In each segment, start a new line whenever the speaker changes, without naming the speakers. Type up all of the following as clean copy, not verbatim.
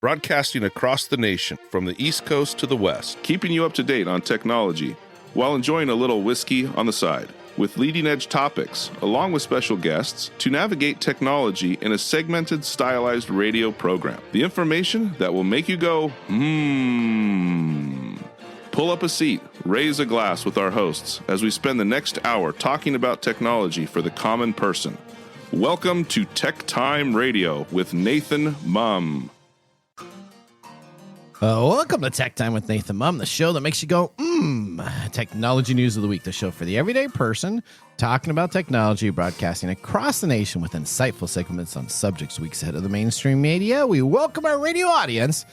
broadcasting across the nation from the East Coast to the West, keeping you up to date on technology while enjoying a little whiskey on the side, with leading-edge topics, along with special guests, to navigate technology in a segmented, stylized radio program. The information that will make you go, Pull up a seat, raise a glass with our hosts as we spend the next hour talking about technology for the common person. Welcome to TechTime Radio with Nathan Mumm.
Welcome to Tech Time with Nathan Mumm, the show that makes you go, Technology News of the Week, the show for the everyday person, talking about technology, broadcasting across the nation with insightful segments on subjects weeks ahead of the mainstream media. We welcome our radio audience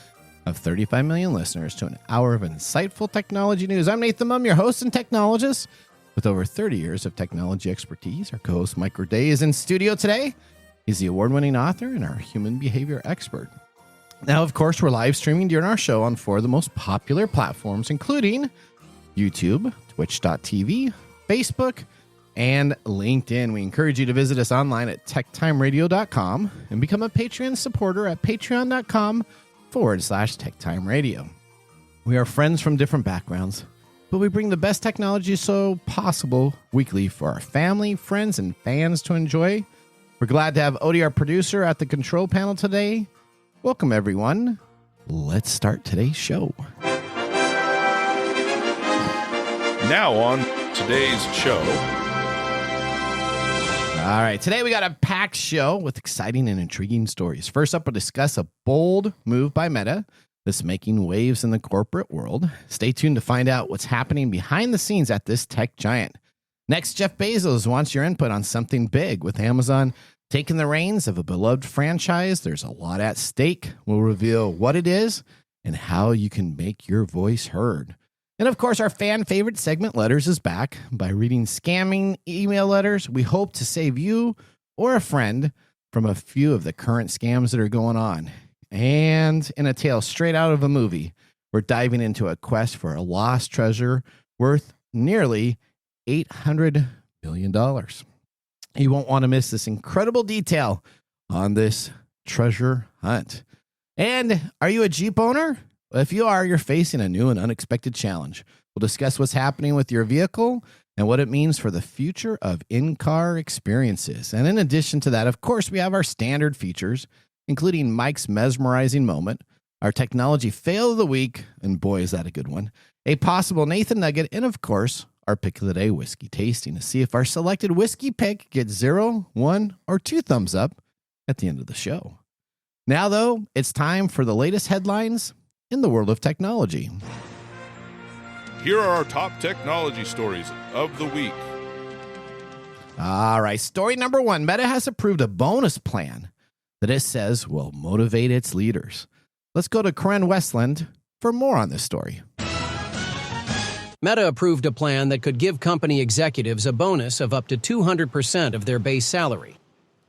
of 35 million listeners to an hour of insightful technology news. I'm Nathan Mumm, your host and technologist with over 30 years of technology expertise. Our co-host Mike Day is in studio today. He's the award-winning author and our human behavior expert. Now, of course, we're live streaming during our show on 4 of the most popular platforms, including YouTube, twitch.tv, Facebook, and LinkedIn. We encourage you to visit us online at techtimeradio.com and become a Patreon supporter at patreon.com/techtimeradio. We are friends from different backgrounds, but we bring the best technology so possible weekly for our family, friends, and fans to enjoy. We're glad to have Odie, our producer, at the control panel today. Welcome, everyone. Let's start today's show.
Now on today's show.
All right, today we got a packed show with exciting and intriguing stories. First up, we'll discuss a bold move by Meta that's making waves in the corporate world. Stay tuned to find out what's happening behind the scenes at this tech giant. Next, Jeff Bezos wants your input on something big with Amazon taking the reins of a beloved franchise. There's a lot at stake. We'll reveal what it is and how you can make your voice heard. And of course, our fan favorite segment, Letters, is back. By reading scamming email letters, we hope to save you or a friend from a few of the current scams that are going on. And in a tale straight out of a movie, we're diving into a quest for a lost treasure worth nearly $800 million. You won't want to miss this incredible detail on this treasure hunt. And are you a Jeep owner? Well, if you are, you're facing a new and unexpected challenge. We'll discuss what's happening with your vehicle and what it means for the future of in-car experiences. And in addition to that, of course, we have our standard features, including Mike's mesmerizing moment, our technology fail of the week, and boy, is that a good one, a possible Nathan Nugget, and of course, our pick of the day whiskey tasting to see if our selected whiskey pick gets 0, 1, or 2 thumbs up at the end of the show. Now, though, it's time for the latest headlines in the world of technology.
Here are our top technology stories of the week.
All right, story number 1. Meta has approved a bonus plan that it says will motivate its leaders. Let's go to Corinne Westland for more on this story.
Meta approved a plan that could give company executives a bonus of up to 200% of their base salary,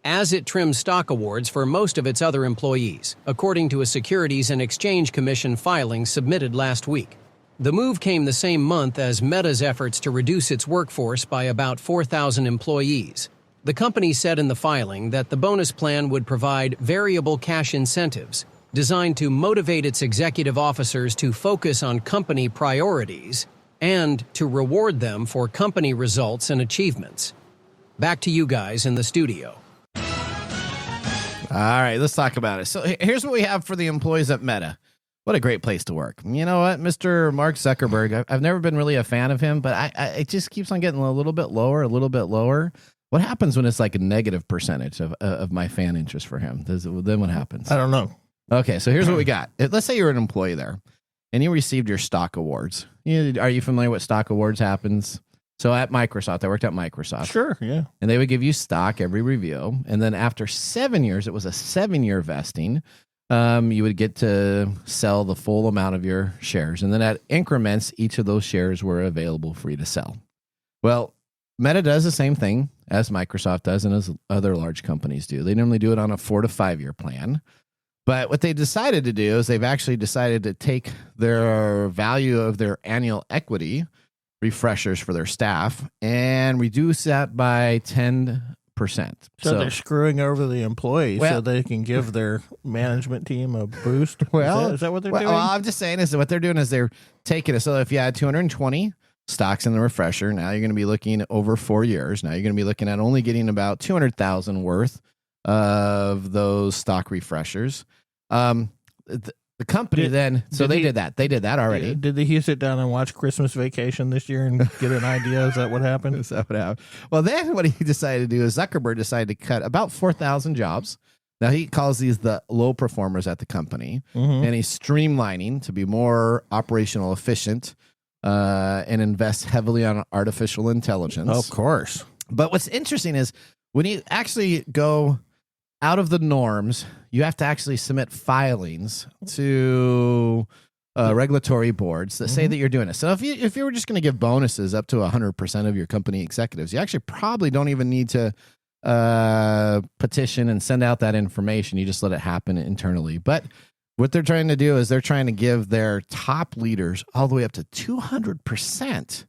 as it trims stock awards for most of its other employees, according to a Securities and Exchange Commission filing submitted last week. The move came the same month as Meta's efforts to reduce its workforce by about 4,000 employees. The company said in the filing that the bonus plan would provide variable cash incentives designed to motivate its executive officers to focus on company priorities and to reward them for company results and achievements. Back to you guys in the studio.
All right, let's talk about it. So here's what we have for the employees at Meta. What a great place to work. You know what, Mr. Mark Zuckerberg, I've never been really a fan of him, but it just keeps on getting a little bit lower. What happens when it's like a negative percentage of my fan interest for him? Then what happens?
I don't know.
Okay, so here's what we got. Let's say you're an employee there, and you received your stock awards. Are you familiar with stock awards happens? So at Microsoft, I worked at Microsoft.
Sure, yeah.
And they would give you stock every review. And then after 7 years, it was a 7-year vesting. You would get to sell the full amount of your shares. And then at increments, each of those shares were available for you to sell. Well, Meta does the same thing as Microsoft does and as other large companies do. They normally do it on a 4 to 5 year plan. But what they decided to do is they've actually decided to take their value of their annual equity refreshers for their staff and reduce that by 10%
So they're screwing over the employees so they can give their management team a boost? Is that what they're doing?
Well, I'm just saying is what they're doing is they're taking it. So if you had 220 stocks in the refresher, now you're going to be looking over 4 years. Now you're going to be looking at only getting about 200,000 worth of those stock refreshers. The company they did that. They did that already.
Did he sit down and watch Christmas Vacation this year and get an idea? Is that what happened?
Is that what happened? Well, then what he decided to do is Zuckerberg decided to cut about 4,000 jobs. Now he calls these the low performers at the company, and he's streamlining to be more operational efficient and invest heavily on artificial intelligence.
Of course.
But what's interesting is when you actually go out of the norms, you have to actually submit filings to regulatory boards that say that you're doing it. So if you were just going to give bonuses up to 100% of your company executives, you actually probably don't even need to petition and send out that information. You just let it happen internally. But what they're trying to do is they're trying to give their top leaders all the way up to 200%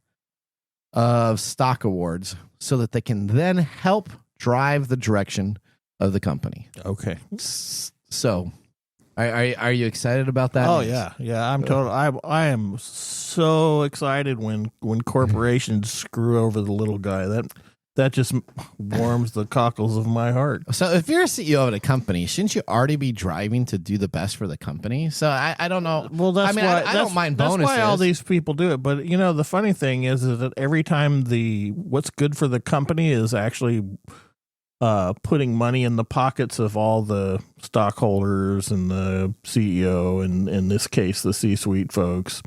of stock awards so that they can then help drive the direction of the company.
Okay.
So, are you excited about that?
Oh yeah. I'm total. I am so excited when corporations screw over the little guy. That just warms the cockles of my heart.
So, if you're a CEO of a company, shouldn't you already be driving to do the best for the company? So, I don't know.
Well, that's why I
don't mind bonuses.
That's why all these people do it. But the funny thing is that every time what's good for the company is actually putting money in the pockets of all the stockholders and the CEO, and in this case, the C-suite folks.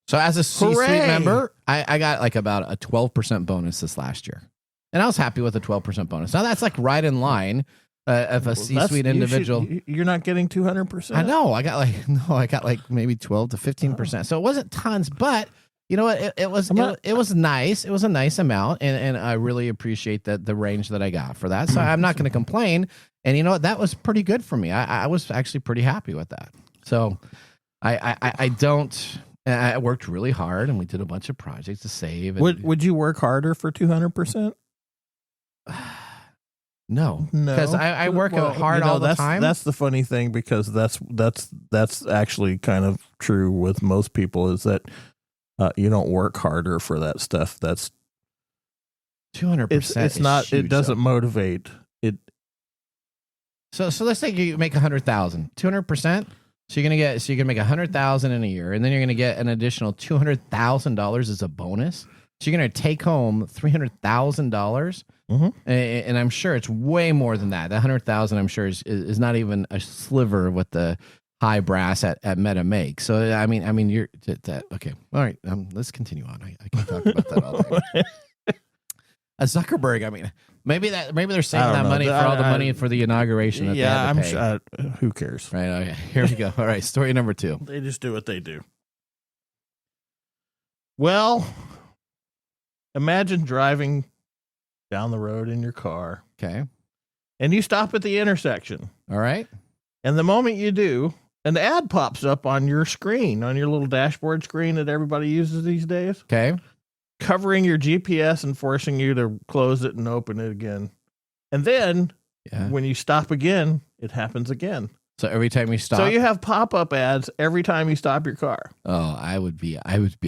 So as a C-suite member, I got like about a 12% bonus this last year. And I was happy with the 12% bonus. Now that's like right in line of a C-suite individual.
You're not getting 200%.
I know. I got like maybe 12 to 15%. So it wasn't tons, but you know what? It was nice. It was a nice amount, and I really appreciate the range that I got for that. So I'm not going to complain. And you know what? That was pretty good for me. I was actually pretty happy with that. So I worked really hard, and we did a bunch of projects to save.
Would you work harder for 200%?
No, because I work hard all the time.
That's the funny thing, because that's actually kind of true with most people, is that you don't work harder for that stuff. That's
200%.
It's not. It doesn't motivate it.
So let's say you make 100,000, 200%. So you're gonna make 100,000 in a year, and then you're gonna get an additional $200,000 as a bonus. So you're gonna take home $300,000, and I'm sure it's way more than that. That 100,000, I'm sure, is not even a sliver of what the high brass at Meta makes. So I mean, you're that okay? All right, let's continue on. I can talk about that all day. Zuckerberg, I mean, maybe they're saving that money for all the money for the inauguration. That
I'm sure. Who cares?
Right. Okay. Here we go. All right. Story number 2.
They just do what they do. Well, imagine driving down the road in your car.
Okay.
And you stop at the intersection.
All right.
And the moment you do, an ad pops up on your screen, on your little dashboard screen that everybody uses these days.
Okay.
Covering your GPS and forcing you to close it and open it again. And then when you stop again, it happens again.
So every time you stop.
So you have pop-up ads every time you stop your car.
Oh, I would be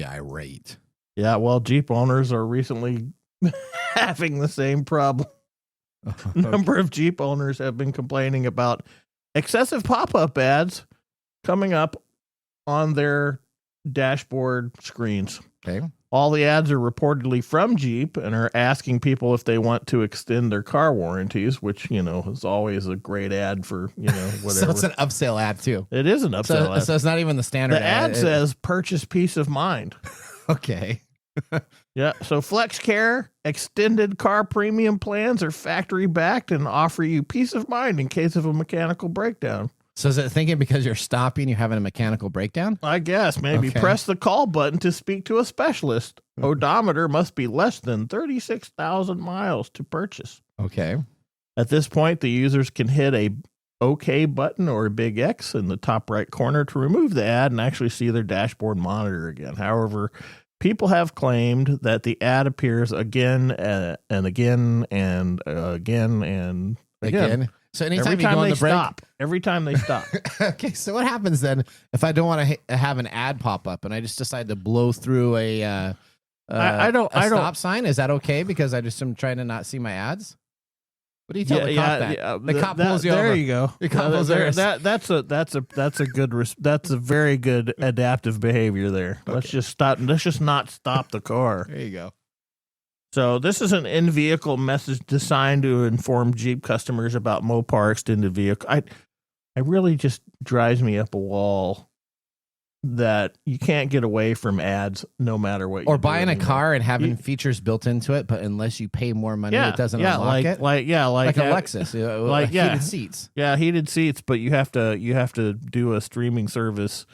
irate.
Yeah, well, Jeep owners are recently having the same problem. A number of Jeep owners have been complaining about excessive pop-up ads coming up on their dashboard screens.
Okay.
All the ads are reportedly from Jeep and are asking people if they want to extend their car warranties, which, is always a great ad for, whatever.
So it's an upsell ad too.
It is an upsell ad.
So it's not even the standard
ad. The ad says purchase peace of mind.
Okay.
Yeah. So FlexCare extended car premium plans are factory backed and offer you peace of mind in case of a mechanical breakdown.
So is it thinking because you're stopping, you're having a mechanical breakdown?
I guess. Maybe
Okay.
Press the call button to speak to a specialist. Odometer must be less than 36,000 miles to purchase.
Okay.
At this point, the users can hit a OK button or a big X in the top right corner to remove the ad and actually see their dashboard monitor again. However, people have claimed that the ad appears again and again and again and again.
So anytime
Every
you
time
go on
they
the break,
stop. Every time they stop.
Okay, so what happens then if I don't want to have an ad pop up and I just decide to blow through a stop sign? Is that okay because I just am trying to not see my ads? What do you tell the cop that? The cop pulls you over.
There you go.
The cop pulls over.
That's a very good adaptive behavior there.
Okay.
Let's just stop. Let's just not stop the car.
There you go.
So this is an in-vehicle message designed to inform Jeep customers about Mopar extended vehicle. I really just drives me up a wall that you can't get away from ads no matter what.
Or buying a car and having features built into it, but unless you pay more money, it doesn't unlock it.
Like a
Lexus, heated seats.
Yeah, heated seats, but you have to do a streaming service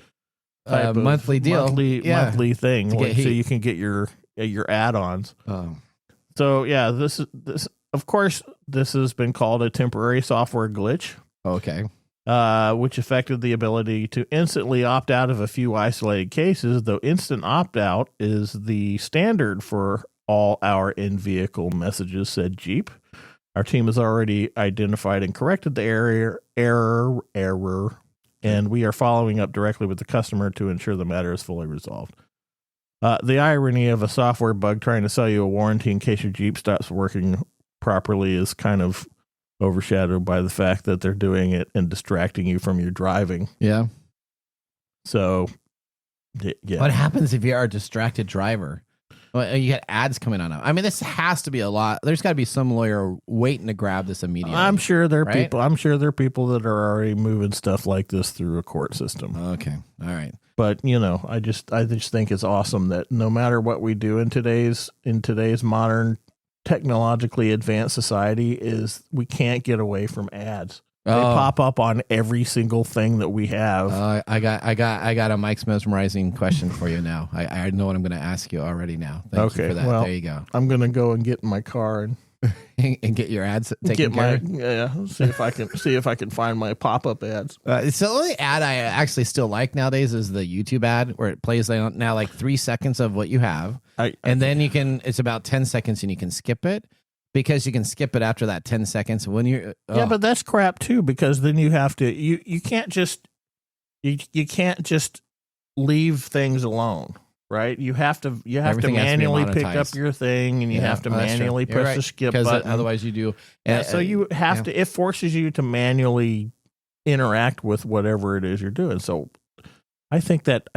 type of
monthly deal,
monthly thing,
so
you can get your add-ons.
Oh.
So yeah, this of course this has been called a temporary software glitch.
Okay.
Which affected the ability to instantly opt out of a few isolated cases, though instant opt-out is the standard for all our in-vehicle messages, said Jeep. Our team has already identified and corrected the error, and we are following up directly with the customer to ensure the matter is fully resolved. The irony of a software bug trying to sell you a warranty in case your Jeep stops working properly is kind of overshadowed by the fact that they're doing it and distracting you from your driving.
Yeah.
So, yeah.
What happens if you are a distracted driver? Well, you get ads coming on. I mean, this has to be a lot. There's got to be some lawyer waiting to grab this immediately.
I'm sure there are people. I'm sure there are people that are already moving stuff like this through a court system.
Okay. All right.
But I just think it's awesome that no matter what we do in today's modern technologically advanced society, is we can't get away from ads. They pop up on every single thing that we have.
I got a Mike's mesmerizing question for you now. I know what I'm going to ask you already now. Thank you for that.
Well,
there you go.
I'm going to go and get in my car and
and get your ads taken care of.
See if I can find my pop-up ads.
So the only ad I actually still like nowadays is the YouTube ad where it plays now like 3 seconds of what you have. Then it's about 10 seconds and you can skip it because you can skip it after that 10 seconds. When you're
Yeah, but that's crap too, because then you have to, you can't just leave things alone. Right, you have to manually pick up your thing, and you have to manually press the skip button.
Otherwise, you do.
So you have to. It forces you to manually interact with whatever it is you're doing. So, I think that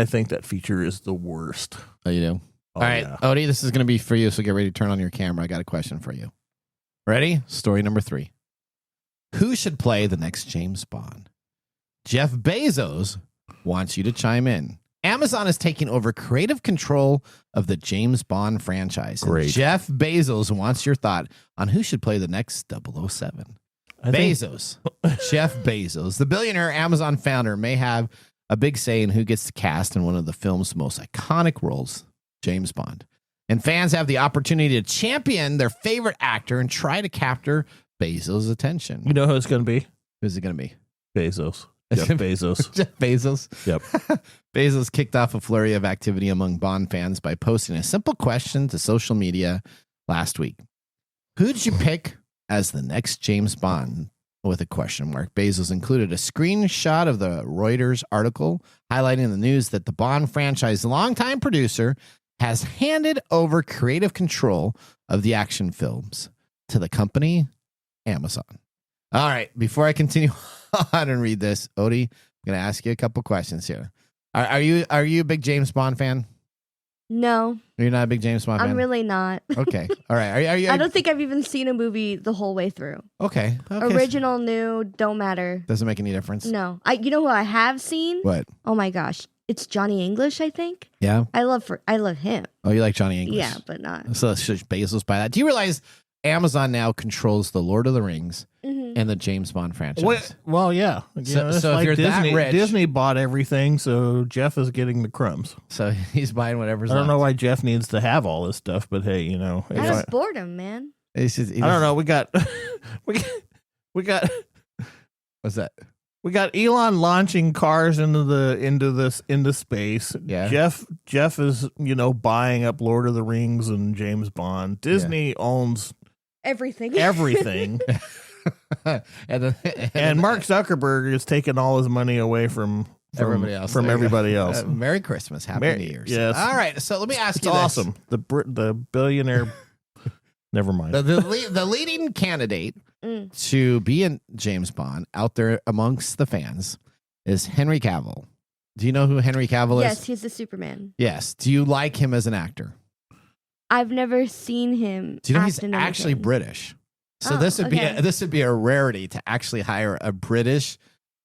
feature is the worst.
Oh, you do. All right, Odie, this is going to be for you. So get ready to turn on your camera. I got a question for you. Ready? Story number 3. Who should play the next James Bond? Jeff Bezos wants you to chime in. Amazon is taking over creative control of the James Bond franchise.
Great.
Jeff Bezos wants your thought on who should play the next 007. Jeff Bezos, the billionaire Amazon founder, may have a big say in who gets to cast in one of the film's most iconic roles, James Bond. And fans have the opportunity to champion their favorite actor and try to capture Bezos' attention.
You know who it's going to be?
Who's it going to be?
Bezos. Jeff Bezos.
Jeff Bezos.
Yep.
Bezos kicked off a flurry of activity among Bond fans by posting a simple question to social media last week. Who did you pick as the next James Bond? With a question mark. Bezos included a screenshot of the Reuters article highlighting the news that the Bond franchise longtime producer has handed over creative control of the action films to the company Amazon. All right, before I continue on and read this, Odie, I'm going to ask you a couple questions here. Are you a big James Bond fan?
No.
You're not a big James Bond fan?
I'm really not.
Okay. All right. Are you?
I don't think I've even seen a movie the whole way through.
Okay.
Original, new, don't matter.
Doesn't make any difference?
No. You know who I have seen?
What?
Oh my gosh. It's Johnny English, I think.
Yeah?
I love him.
Oh, you like Johnny English?
Yeah, but not.
So should Bezos buy that? Do you realize Amazon now controls the Lord of the Rings and the James Bond franchise?
Well, yeah.
So if
like
you're
Disney,
that rich,
Disney bought everything, so Jeff is getting the crumbs.
So he's buying whatever's
I don't
left.
know why Jeff needs to have all this stuff, but hey, you know.
I just boredom, man.
I
don't know. We got
What's that?
We got Elon launching cars into space.
Yeah.
Jeff is, buying up Lord of the Rings and James Bond. Disney owns
Everything.
everything. and Mark Zuckerberg is taking all his money away from
everybody else.
Everybody else.
Merry Christmas. Happy New Year's.
Yes.
All right. So let me ask
It's
you this.
awesome. The billionaire. Never mind.
The leading candidate to be in James Bond out there amongst the fans is Henry Cavill. Do you know who Henry Cavill is?
Yes, he's the Superman.
Yes. Do you like him as an actor?
I've never seen him.
Do you know
act
he's
in
actually
anything.
British? So
Oh,
this would
okay.
be a rarity to actually hire a British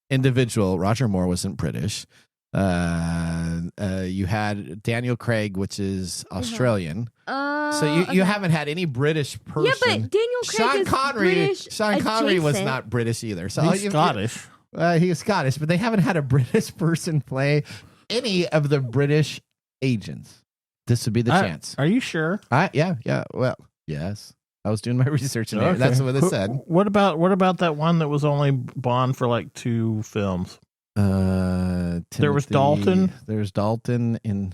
individual. Roger Moore wasn't British. You had Daniel Craig, which is Australian. So you haven't had any British person.
Yeah, but Daniel Craig
Sean
is
Connery.
British
Sean Connery was
adjacent.
not British either. So
He's Scottish.
He was Scottish, but they haven't had a British person play any of the British agents. This would be the chance.
Are you sure?
Yeah. Well, yes. I was doing my research in there.
Okay.
That's what it said.
What about that one that was only Bond for like 2 films? There was Dalton.
There's Dalton in.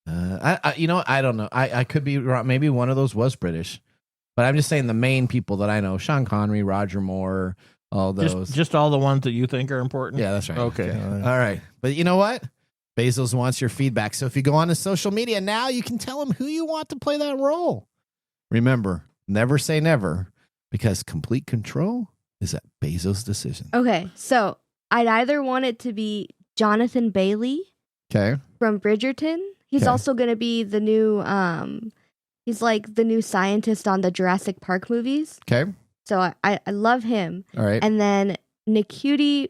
I don't know. I could be wrong. Maybe one of those was British, but I'm just saying the main people that I know: Sean Connery, Roger Moore, all those.
Just all the ones that you think are important.
Yeah, that's right.
Okay.
All right. But you know what? Bezos wants your feedback. So if you go on to social media now, you can tell him who you want to play that role. Remember, never say never, because complete control is at Bezos' decision.
Okay, so I'd either want it to be Jonathan Bailey
Okay.
from Bridgerton. He's
Okay.
also going to be the new, he's like the new scientist on the Jurassic Park movies.
Okay.
So I love him.
All right.
And then Nikuti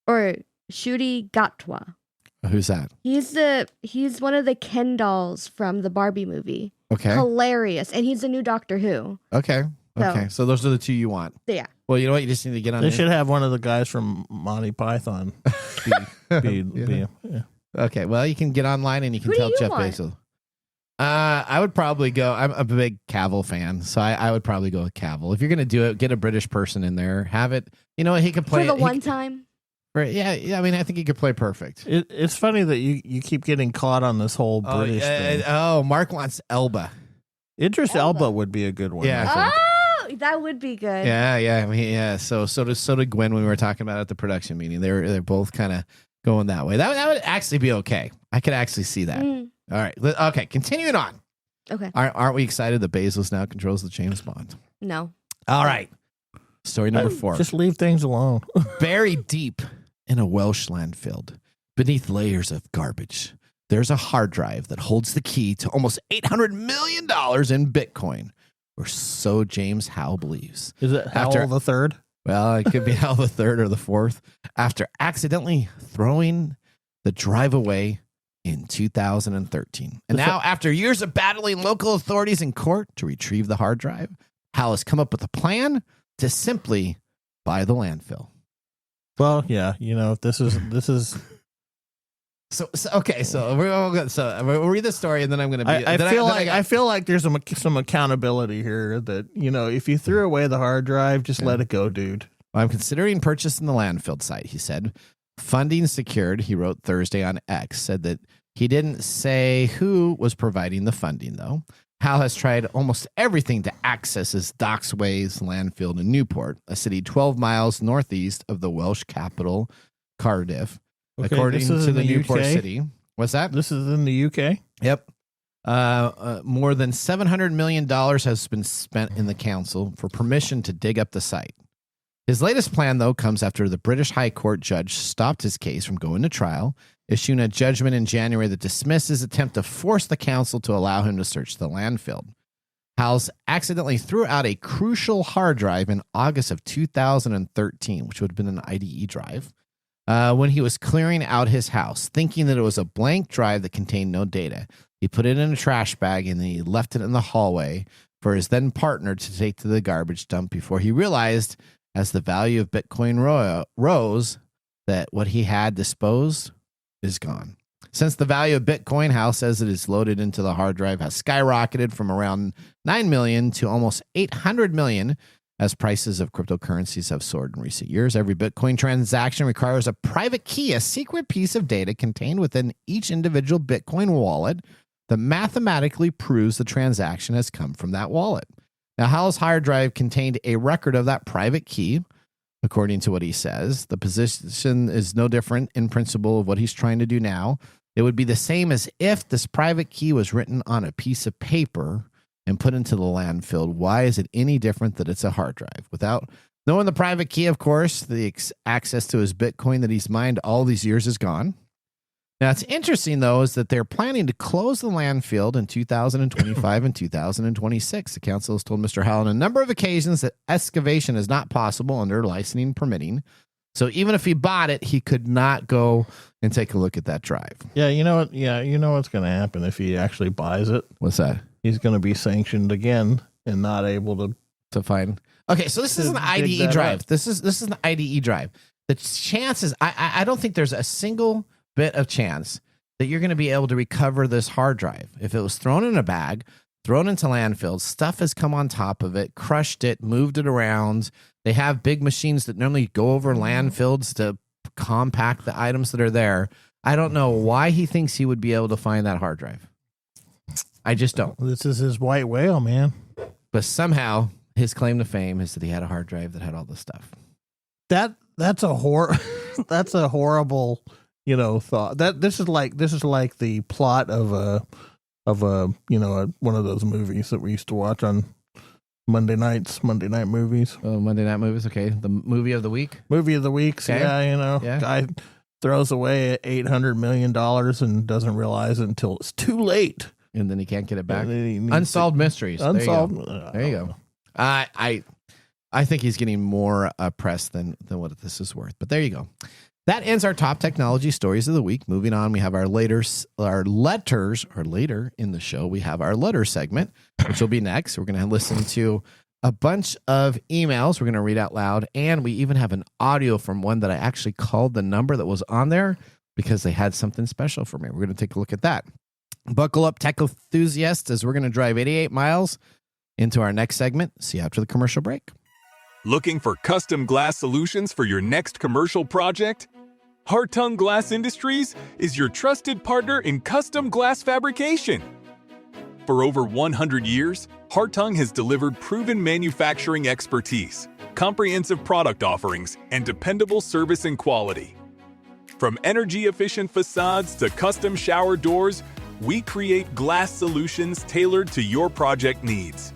or Shuri Gatwa.
Who's that?
He's one of the Ken dolls from the Barbie movie.
Okay.
Hilarious. And he's the new Doctor Who.
Okay. Okay. So those are the two you want.
Yeah.
Well, you know what? You just need to get on.
They
there.
should have one of the guys from Monty Python. Yeah.
Okay. Well, you can get online and you can
Who do
tell
you
Jeff
want?
Bezos. I would probably go. I'm a big Cavill fan, so I would probably go with Cavill. If you're gonna do it, get a British person in there. Have it. You know what? He could play
For the
he
one
could-
time.
Yeah. I mean, I think he could play perfect.
It's funny that you keep getting caught on this whole British thing.
Mark wants Elba.
Idris Elba would be a good one.
Yeah.
I think.
Oh, that would be good.
Yeah. I mean, yeah. So did Gwen when we were talking about it at the production meeting. They're both kind of going that way. That would actually be okay. I could actually see that.
Mm,
All right. Okay. Continuing on.
okay.
Aren't we excited that Bezos now controls the James Bond?
No.
All right. Story number 4.
Just leave things alone.
Buried deep in a Welsh landfill, beneath layers of garbage, there's a hard drive that holds the key to almost $800 million in Bitcoin, or so James Howe believes.
Is it
After-
Howell the Third?
Well, it could be Hal the third or the fourth, after accidentally throwing the drive away in 2013. And now, after years of battling local authorities in court to retrieve the hard drive, Hal has come up with a plan to simply buy the landfill.
Well, yeah. This is.
So we'll read the story, and then I'm going to be.
I feel like there's some accountability here. That if you threw away the hard drive, just let it go, dude.
I'm considering purchasing the landfill site, he said. Funding secured, he wrote Thursday on X, said that he didn't say who was providing the funding, though. Hal has tried almost everything to access his Docksways landfill in Newport, a city 12 miles northeast of the Welsh capital, Cardiff.
Okay,
According
this is
to
in
the
the
Newport
UK?
City. What's that?
This is in the UK.
Yep. More than $700 million has been spent in the council for permission to dig up the site. His latest plan, though, comes after the British High Court judge stopped his case from going to trial, issuing a judgment in January that dismissed his attempt to force the council to allow him to search the landfill. Howes accidentally threw out a crucial hard drive in August of 2013, which would have been an IDE drive, when he was clearing out his house, thinking that it was a blank drive that contained no data. He put it in a trash bag and then he left it in the hallway for his then partner to take to the garbage dump before he realized, as the value of Bitcoin rose, that what he had disposed is gone. Since the value of Bitcoin, Hal says it is loaded into the hard drive, has skyrocketed from around 9 million to almost 800 million. As prices of cryptocurrencies have soared in recent years, every Bitcoin transaction requires a private key, a secret piece of data contained within each individual Bitcoin wallet that mathematically proves the transaction has come from that wallet. Now, Hal's hard drive contained a record of that private key, according to what he says. The position is no different in principle of what he's trying to do now. It would be the same as if this private key was written on a piece of paper and put into the landfill. Why is it any different that it's a hard drive? Without knowing the private key, of course, the access to his Bitcoin that he's mined all these years is gone. Now, it's interesting, though, is that they're planning to close the landfill in 2025 and 2026. The council has told Mr. Howell on a number of occasions that excavation is not possible under licensing permitting. So even if he bought it, he could not go and take a look at that drive.
Yeah, you know what? Yeah, you know what's going to happen if he actually buys it.
What's that?
He's going to be sanctioned again and not able
to find. Okay, so this is an IDE drive. This is an IDE drive. The chances, I don't think there's a single bit of chance that you're going to be able to recover this hard drive. If it was thrown in a bag, thrown into landfills, stuff has come on top of it, crushed it, moved it around. They have big machines that normally go over landfills to compact the items that are there. I don't know why he thinks he would be able to find that hard drive. I just don't.
This is his white whale, man.
But somehow his claim to fame is that he had a hard drive that had all this stuff.
That's a that's a horrible, thought. This is like the plot of a one of those movies that we used to watch on Monday night movies.
Oh, Monday night movies. Okay. The movie of the week.
Movie of the week. Okay. Yeah, guy throws away $800 million and doesn't realize it until it's too late.
And then he can't get it back. Unsolved mysteries.
Unsolved.
There you go. I think he's getting more press than what this is worth. But there you go. That ends our top technology stories of the week. Moving on, we have our later in the show, we have our letter segment, which will be next. We're going to listen to a bunch of emails we're going to read out loud. And we even have an audio from one that I actually called the number that was on there because they had something special for me. We're going to take a look at that. Buckle up, tech enthusiasts, as we're going to drive 88 miles into our next segment. See you after the commercial break.
Looking for custom glass solutions for your next commercial project? Hartung Glass Industries is your trusted partner in custom glass fabrication. For over 100 years, Hartung has delivered proven manufacturing expertise, comprehensive product offerings, and dependable service and quality. From energy-efficient facades to custom shower doors, we create glass solutions tailored to your project needs.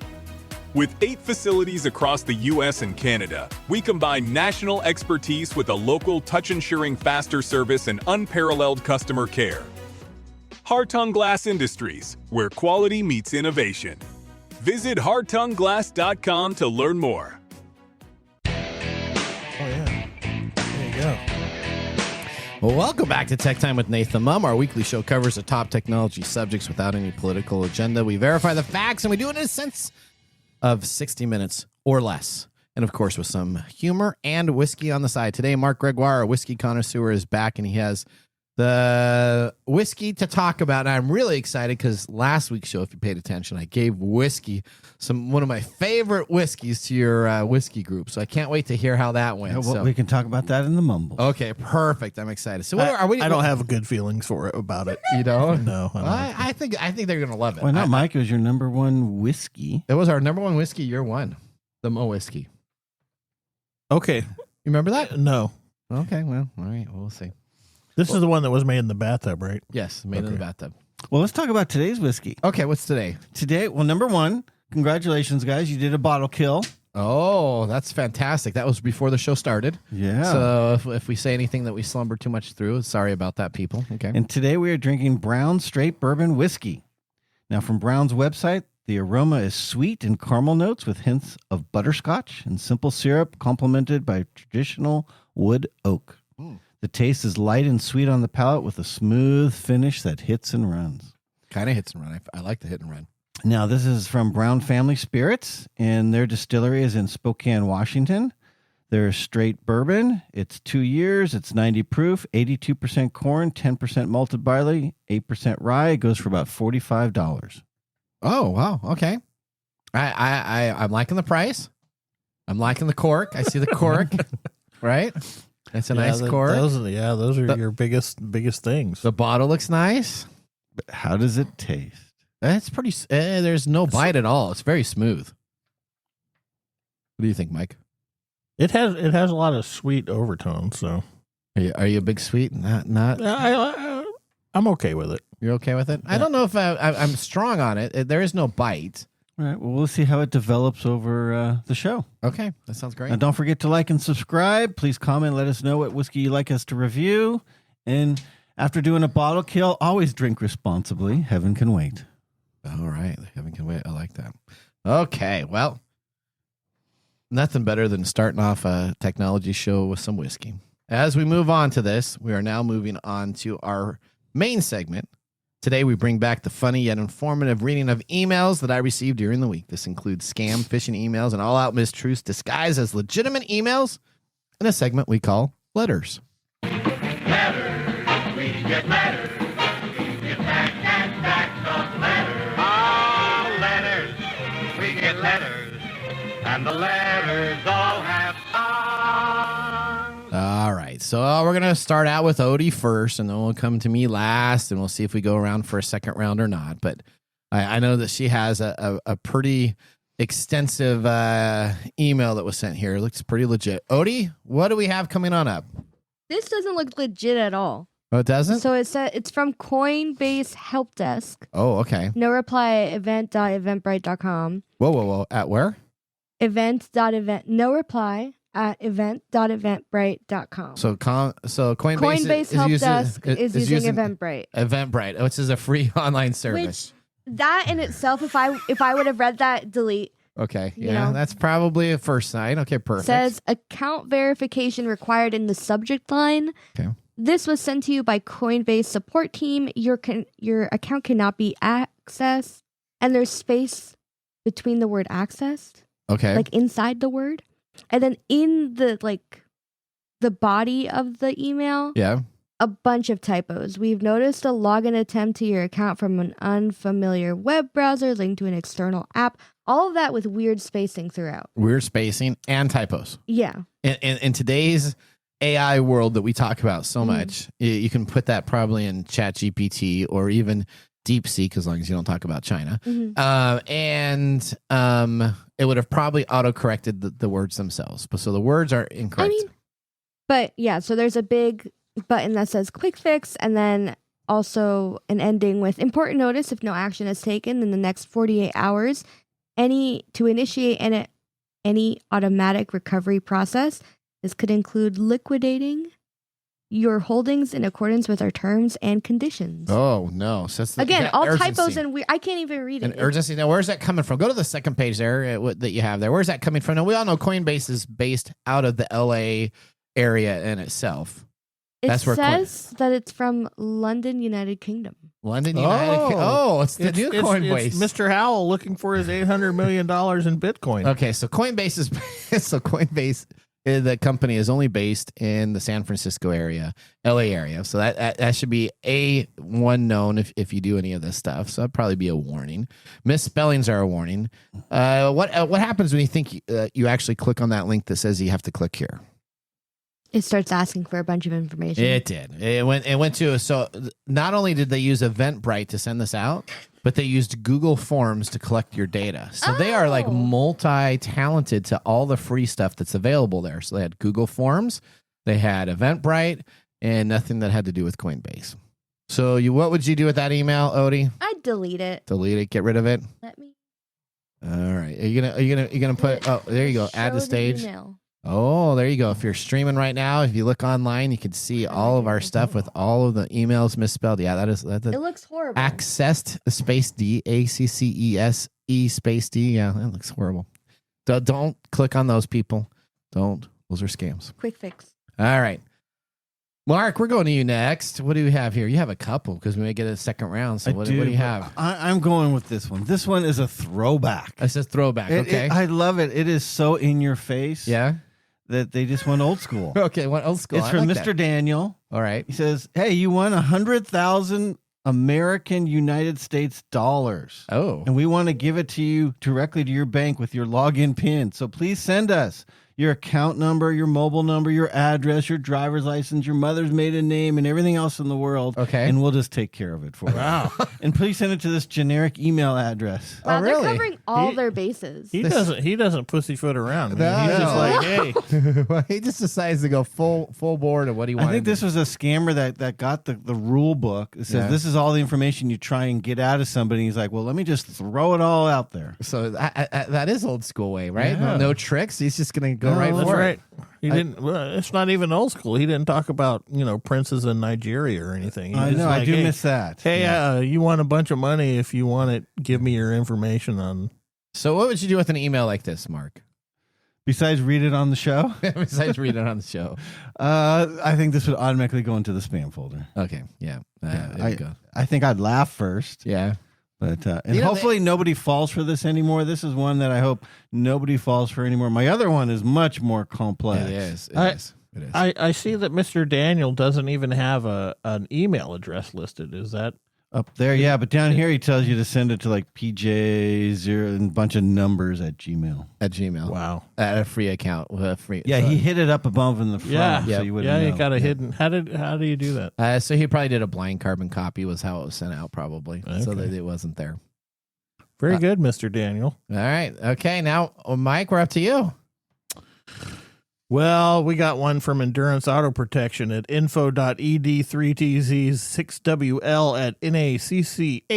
With 8 facilities across the U.S. and Canada, we combine national expertise with a local touch-ensuring faster service and unparalleled customer care. Hartung Glass Industries, where quality meets innovation. Visit hartungglass.com to learn more.
Oh, yeah. There you go.
Well, welcome back to Tech Time with Nathan Mumm. Our weekly show covers the top technology subjects without any political agenda. We verify the facts, and we do it in a sense of 60 minutes or less. And, of course, with some humor and whiskey on the side. Today, Mark Gregoire, our whiskey connoisseur, is back, and he has the whiskey to talk about. And I'm really excited because last week's show, if you paid attention, I gave whiskey one of my favorite whiskeys to your whiskey group. So I can't wait to hear how that went.
Yeah, well, we can talk about that in the mumble.
Okay, perfect. I'm excited. So
I don't have good feelings about it.
You don't?
No.
I think they're going to love it.
Why not, Mike? It was your number one whiskey.
It was our number one whiskey year one, the Mo whiskey.
Okay.
You remember that?
No.
Okay, well, all right. We'll see.
This is the one that was made in the bathtub, right?
Yes, made in the bathtub.
Well, let's talk about today's whiskey.
Okay, what's today?
Well, number one, congratulations, guys. You did a bottle kill.
Oh, that's fantastic. That was before the show started.
Yeah.
So if we say anything that we slumber too much through, sorry about that, people. Okay.
And today we are drinking Brown Straight Bourbon Whiskey. Now, from Brown's website, the aroma is sweet and caramel notes with hints of butterscotch and simple syrup complemented by traditional wood oak. The taste is light and sweet on the palate with a smooth finish that hits and runs.
Kind of hits and run. I like the hit and run.
Now, this is from Brown Family Spirits, and their distillery is in Spokane, Washington. They're straight bourbon. It's 2 years. It's 90 proof, 82% corn, 10% malted barley, 8% rye. It goes for about $45.
Oh, wow. Okay. I'm liking the price. I'm liking the cork. I see the cork. Right? That's a nice cork.
Those are your biggest things.
The bottle looks nice.
But how does it taste?
It's pretty. There's no bite at all. It's very smooth. What do you think, Mike?
It has a lot of sweet overtones. So,
are you a big sweet? Not.
I'm okay with it.
You're okay with it?
Yeah.
I don't know if I'm strong on it. There is no bite.
All right. Well, we'll see how it develops over the show.
Okay, that sounds great.
And don't forget to like and subscribe. Please comment. Let us know what whiskey you'd like us to review. And after doing a bottle kill, always drink responsibly. Heaven can wait.
All right. Heaven can wait. I like that. Okay. Well, nothing better than starting off a technology show with some whiskey. As we move on to this, we are now moving on to our main segment. Today, we bring back the funny yet informative reading of emails that I received during the week. This includes scam, phishing emails, and all-out mistruths disguised as legitimate emails in a segment we call Letters.
Letters, we get letters. We get back and back of letters. Oh, letters, we get letters. And the letters all have songs.
All right, so we're going to start out with Odie first, and then we'll come to me last, and we'll see if we go around for a second round or not. But I know that she has a pretty extensive email that was sent here. It looks pretty legit. Odie, what do we have coming on up?
This doesn't look legit at all.
Oh, it doesn't?
So it's from Coinbase Help Desk.
Oh, okay.
No reply, event.eventbrite.com.
Whoa. At where?
No reply at event.eventbrite.com.
So
Coinbase Help Desk is using Eventbrite.
Eventbrite, which is a free online service.
Which, that in itself, if I would have read that, delete.
Okay,
You
yeah,
know?
that's probably a first sign. Okay, perfect.
Says account verification required in the subject line.
Okay.
This was sent to you by Coinbase support team. Your account cannot be accessed, and there's space between the word accessed,
Okay.
like inside the word, and then in the body of the email,
Yeah.
a bunch of typos. We've noticed a login attempt to your account from an unfamiliar web browser linked to an external app. All of that with weird spacing throughout.
Weird spacing and typos.
Yeah.
In today's AI world that we talk about so much, you can put that probably in ChatGPT or even DeepSeek, as long as you don't talk about China.
Mhm.
It would have probably auto-corrected the words themselves. But so the words are incorrect.
But yeah, so there's a big button that says quick fix, and then also an ending with important notice if no action is taken in the next 48 hours. To initiate any automatic recovery process. This could include liquidating your holdings in accordance with our terms and conditions.
Oh, no. So that's
Again, all
urgency.
typos and I can't even read it.
And urgency. Now, where's that coming from? Go to the second page there that you have there. Where's that coming from? Now, we all know Coinbase is based out of the LA area in itself. That's where
says that it's from London, United Kingdom.
London, United. It's the new Coinbase.
It's Mr. Howell looking for his $800 million in Bitcoin.
Okay, so Coinbase is Coinbase. The company is only based in the San Francisco area, LA area. So that should be one known if you do any of this stuff. So that'd probably be a warning. Misspellings are a warning. What happens when you think you actually click on that link that says you have to click here?
It starts asking for a bunch of information.
It did. It went to so not only did they use Eventbrite to send this out, but they used Google Forms to collect your data. So they are like multi-talented to all the free stuff that's available there. So they had Google Forms, they had Eventbrite, and nothing that had to do with Coinbase. So what would you do with that email, Odie?
I'd delete it.
Delete it, get rid of it.
Let me.
All right. Are you gonna put? Oh, there you go. Add to
Show the
stage.
email.
Oh, there you go. If you're streaming right now, if you look online, you can see all of our stuff with all of the emails misspelled. Yeah, that's
It looks horrible.
accessed space D ACCESE space D. Yeah, that looks horrible. Don't click on those people. Don't. Those are scams.
Quick fix.
All right. Mark, we're going to you next. What do we have here? You have a couple because we may get a second round. So what do you have?
I'm going with this one. This one is a throwback.
It says throwback. Okay.
I love it. It is so in your face.
Yeah.
That they just went old school.
Okay. What old school?
It's
I
from
like
Mr.
that.
Daniel.
All right.
He says, "Hey, you won 100,000 American United States dollars.
Oh.
And we want to give it to you directly to your bank with your login PIN. So please send us your account number, your mobile number, your address, your driver's license, your mother's maiden name, and everything else in the world.
Okay.
And we'll just take care of it for you.
Wow.
And please send it to this generic email address.
Wow,
really?
they're covering all their bases.
He doesn't pussyfoot around.
No,
He's just
no.
like, hey,
Well, he just decides to go full board of what he wanted.
I think this was a scammer that got the rule book. It says
Yeah.
this is all the information you try and get out of somebody. He's like, well, let me just throw it all out there.
So that is old school way, right?
Yeah.
No tricks. He's just going to go right
that's
for
right.
it.
He didn't. Well, it's not even old school. He didn't talk about princes in Nigeria or anything. He
I
was
know.
like,
I do
hey,
miss that.
Hey, you want a bunch of money? If you want it, give me your information on.
So what would you do with an email like this, Mark?
Besides read it on the show,
Besides reading it on the show.
I think this would automatically go into the spam folder.
Okay. Yeah. There you go.
I think I'd laugh first.
Yeah.
But hopefully nobody falls for this anymore. This is one that I hope nobody falls for anymore. My other one is much more complex.
It is. It is.
I see that Mr. Daniel doesn't even have an email address listed. Is that
Up there, yeah, but down here he tells you to send it to like PJ0 and a bunch of numbers at Gmail.
At Gmail.
wow?
At a free account with a free.
Yeah, he hid it up above in the front,
Yeah,
so you wouldn't
yeah,
know.
you got a hidden. How do you do that?
So he probably did a blind carbon copy was how it was sent out probably. So
Okay.
that it wasn't there.
Very good, Mr. Daniel.
All right. Okay. Now, Mike, we're up to you.
Well, we got one from Endurance Auto Protection at info.ed3tz6wl at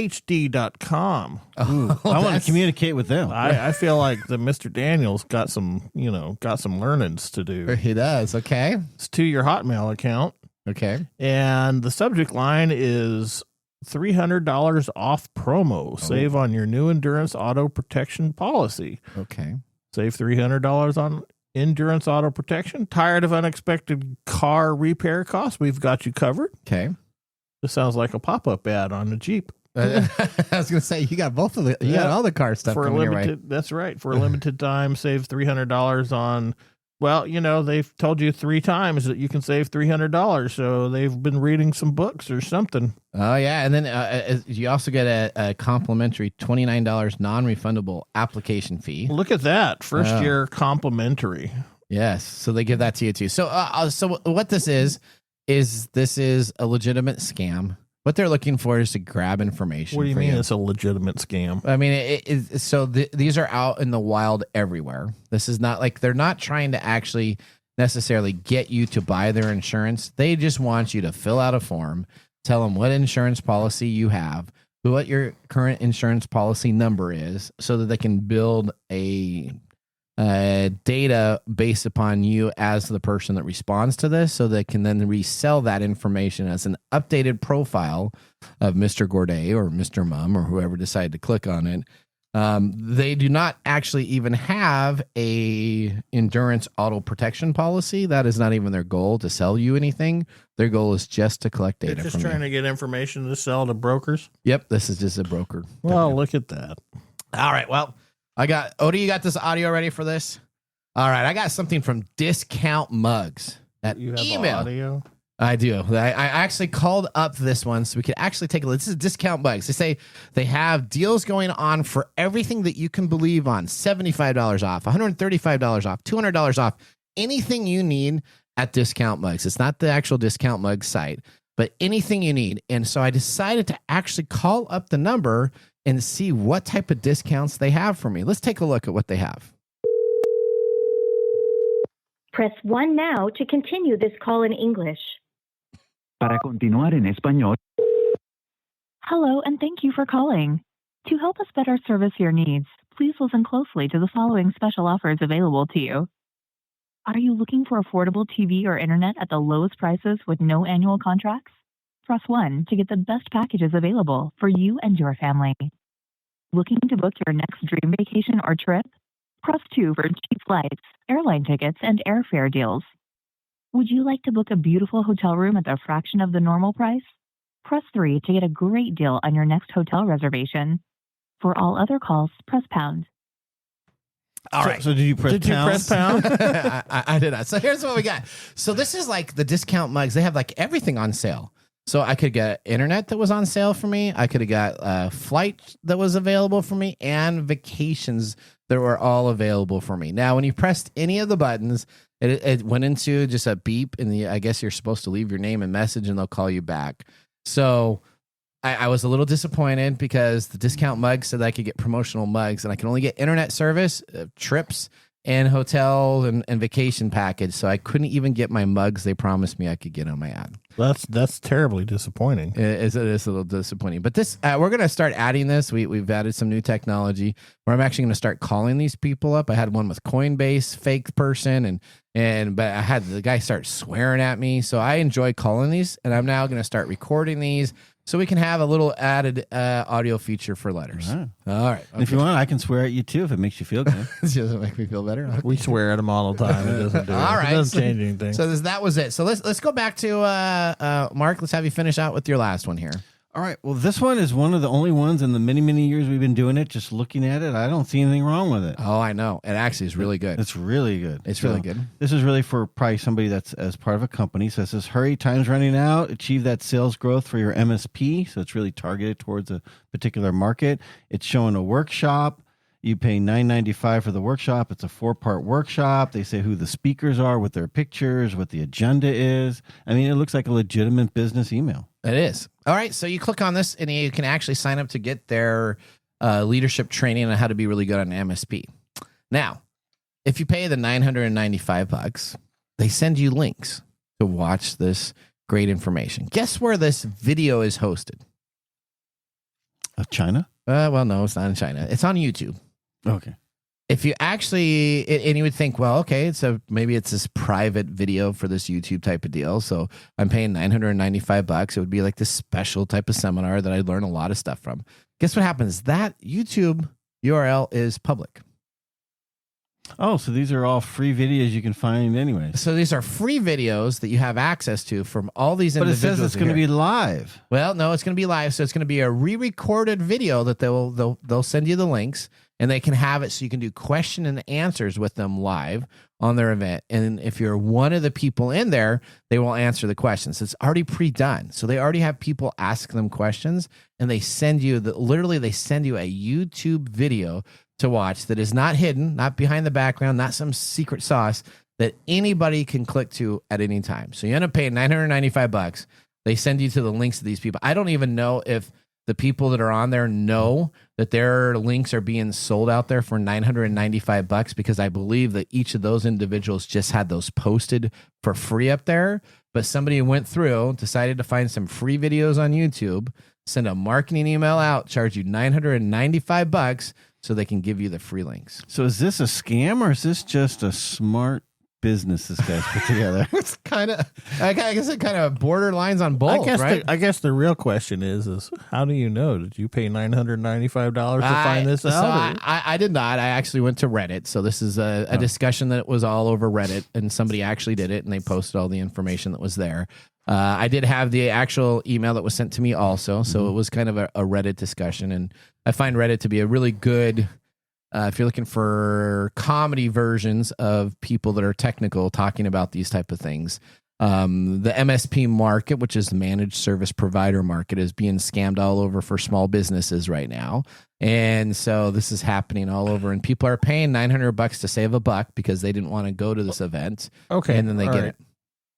naccHD.com.
Ooh, I want to communicate with them.
I feel like the Mr. Daniel's got some learnings to do.
He does. Okay.
It's to your Hotmail account.
Okay.
And the subject line is $300 off promo. Save on your new Endurance Auto Protection policy.
Okay.
Save $300 on Endurance Auto Protection. Tired of unexpected car repair costs? We've got you covered.
Okay.
This sounds like a pop-up ad on a Jeep.
I was going to say, you got both of the, you got all the car stuff
For a
coming your way.
limited, that's right. For a limited time, save $300 on. Well, they've told you 3 times that you can save $300, so they've been reading some books or something.
Oh, yeah. And then you also get a complimentary $29 non-refundable application fee.
Look at that. First year complimentary.
Yes. So they give that to you, too. So so what this is this is a legitimate scam. What they're looking for is to grab information.
What do you
from
mean it's a legitimate scam?
I mean, these are out in the wild everywhere. This is not like they're not trying to actually necessarily get you to buy their insurance. They just want you to fill out a form, tell them what insurance policy you have, what your current insurance policy number is, so that they can build a data based upon you as the person that responds to this, so they can then resell that information as an updated profile of Mr. Gourdet or Mr. Mumm or whoever decided to click on it. They do not actually even have a endurance auto protection policy. That is not even their goal, to sell you anything. Their goal is just to collect data.
They're just
from
trying
you.
to get information to sell to brokers.
Yep, this is just a broker.
Well, look at that.
All right, well, Odie, you got this audio ready for this? All right, I got something from Discount Mugs. That
You have
email.
audio.
I do. I actually called up this one so we could actually take a look. This is Discount Mugs. They say they have deals going on for everything that you can believe on. $75 off, $135 off, $200 off, anything you need at Discount Mugs. It's not the actual Discount Mugs site, but anything you need. And so I decided to actually call up the number and see what type of discounts they have for me. Let's take a look at what they have.
Press 1 now to continue this call in English.
Para continuar en español.
Hello, and thank you for calling. To help us better service your needs, please listen closely to the following special offers available to you. Are you looking for affordable TV or internet at the lowest prices with no annual contracts? Press 1 to get the best packages available for you and your family. Looking to book your next dream vacation or trip? Press 2 for cheap flights, airline tickets, and airfare deals. Would you like to book a beautiful hotel room at a fraction of the normal price? Press 3 to get a great deal on your next hotel reservation. For all other calls, press pound.
All right.
So did you press pound?
I did not. So here's what we got. So this is like the Discount Mugs. They have like everything on sale. So I could get internet that was on sale for me. I could have got a flight that was available for me and vacations that were all available for me. Now, when you pressed any of the buttons, it went into just a beep, and I guess you're supposed to leave your name and message, and they'll call you back. So I was a little disappointed because the discount mug said I could get promotional mugs, and I can only get internet service, trips, and hotel and vacation package. So I couldn't even get my mugs they promised me I could get on my ad.
That's terribly disappointing.
It is a little disappointing. But this, we're going to start adding this. We've added some new technology where I'm actually going to start calling these people up. I had one with Coinbase, fake person, but I had the guy start swearing at me. So I enjoy calling these, and I'm now going to start recording these so we can have a little added audio feature for letters.
All right.
All right.
And if you want, I can swear at you too if it makes you feel good.
This doesn't make me feel better. Okay.
We swear at them all the time. It doesn't do
All
it.
right.
It doesn't change anything.
So that was it. So let's go back to Mark. Let's have you finish out with your last one here.
All right. Well, this one is one of the only ones in the many, many years we've been doing it. Just looking at it, I don't see anything wrong with it.
Oh, I know. It actually is really good.
It's really good.
It's really good.
This is really for probably somebody that's as part of a company. So it says, hurry, time's running out. Achieve that sales growth for your MSP. So it's really targeted towards a particular market. It's showing a workshop. You pay $9.95 for the workshop. It's a 4-part workshop. They say who the speakers are with their pictures, what the agenda is. I mean, it looks like a legitimate business email.
It is. All right. So you click on this and you can actually sign up to get their leadership training on how to be really good on MSP. Now, if you pay the $995, they send you links to watch this great information. Guess where this video is hosted?
China?
Well, no, it's not in China. It's on YouTube.
Okay.
If you actually, and you would think, well, okay, maybe it's this private video for this YouTube type of deal. So I'm paying $995. It would be like this special type of seminar that I learn a lot of stuff from. Guess what happens? That YouTube URL is public.
Oh, so these are all free videos you can find anyways.
So these are free videos that you have access to from all these individuals.
But it says it's going to be live.
Well, no, it's going to be live. So it's going to be a re-recorded video that they'll send you the links, and they can have it so you can do question and answers with them live on their event. And if you're one of the people in there, they will answer the questions. It's already pre-done. So they already have people ask them questions, and they send you they send you a YouTube video to watch that is not hidden, not behind the background, not some secret sauce that anybody can click to at any time. So you end up paying $995. They send you to the links to these people. I don't even know if the people that are on there know that their links are being sold out there for $995 because I believe that each of those individuals just had those posted for free up there. But somebody went through, decided to find some free videos on YouTube, send a marketing email out, charge you $995 so they can give you the free links.
So is this a scam or is this just a smart business this guy's put together?
It's kind of, I guess it kind of borderlines on both, right?
I guess the real question is how do you know? Did you pay $995 to find this out?
I did not. I actually went to Reddit. So this is a discussion that was all over Reddit, and somebody actually did it, and they posted all the information that was there. I did have the actual email that was sent to me also. So it was kind of a Reddit discussion. And I find Reddit to be a really good, if you're looking for comedy versions of people that are technical talking about these type of things. The MSP market, which is the managed service provider market, is being scammed all over for small businesses right now. And so this is happening all over, and people are paying $900 to save $1 because they didn't want to go to this event.
Okay.
And then they get it.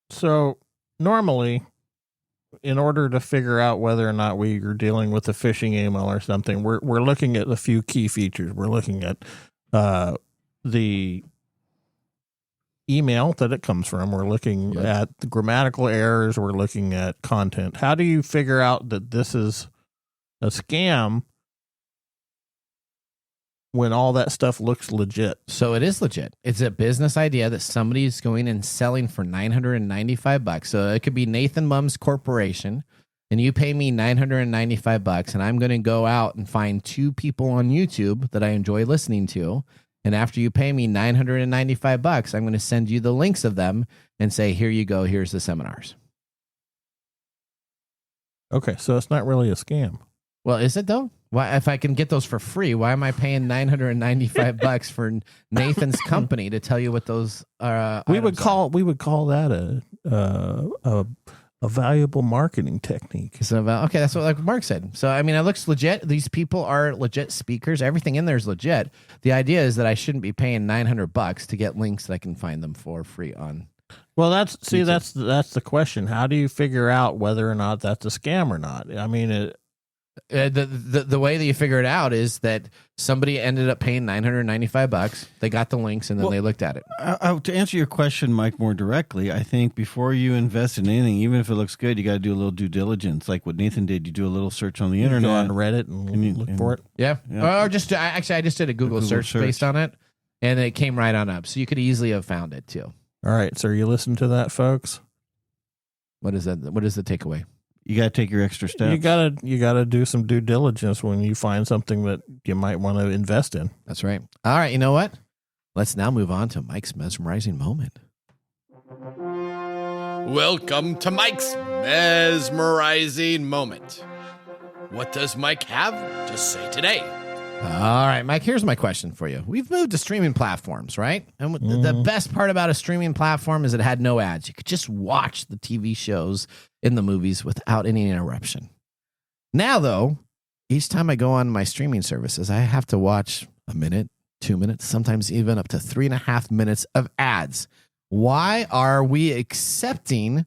So normally, in order to figure out whether or not we are dealing with a phishing email or something, we're looking at a few key features. We're looking at the email that it comes from. We're looking at the grammatical errors. We're looking at content. How do you figure out that this is a scam when all that stuff looks legit?
So it is legit. It's a business idea that somebody's going and selling for $995. So it could be Nathan Mumm's corporation, and you pay me $995, and I'm going to go out and find 2 people on YouTube that I enjoy listening to. And after you pay me $995, I'm going to send you the links of them and say, here you go. Here's the seminars.
Okay. So it's not really a scam.
Well, is it though? Why, if I can get those for free, why am I paying $995 for Nathan's company to tell you what those are?
We would call that a A valuable marketing technique.
So, okay, that's what like Mark said. So, I mean, it looks legit. These people are legit speakers. Everything in there is legit. The idea is that I shouldn't be paying $900 to get links that I can find them for free on.
Well, that's the question. How do you figure out whether or not that's a scam or not? I mean,
the way that you figure it out is that somebody ended up paying $995. They got the links and then they looked at it.
To answer your question, Mike, more directly, I think before you invest in anything, even if it looks good, you got to do a little due diligence, like what Nathan did. You do a little search on the internet,
go on Reddit and look for it.
Yeah. Or just actually, I just did a Google search based on it, and it came right on up. So you could easily have found it too.
All right. So you listen to that, folks.
What is that? What is the takeaway?
You got to take your extra steps.
You gotta do some due diligence when you find something that you might want to invest in.
That's right. All right. You know what? Let's now move on to Mike's mesmerizing moment. Welcome to Mike's mesmerizing moment. What does Mike have to say today? All right, Mike, here's my question for you. We've moved to streaming platforms, right? And the best part about a streaming platform is it had no ads. You could just watch the TV shows in the movies without any interruption. Now, though, each time I go on my streaming services, I have to watch a minute, 2 minutes, sometimes even up to 3.5 minutes of ads. Why are we accepting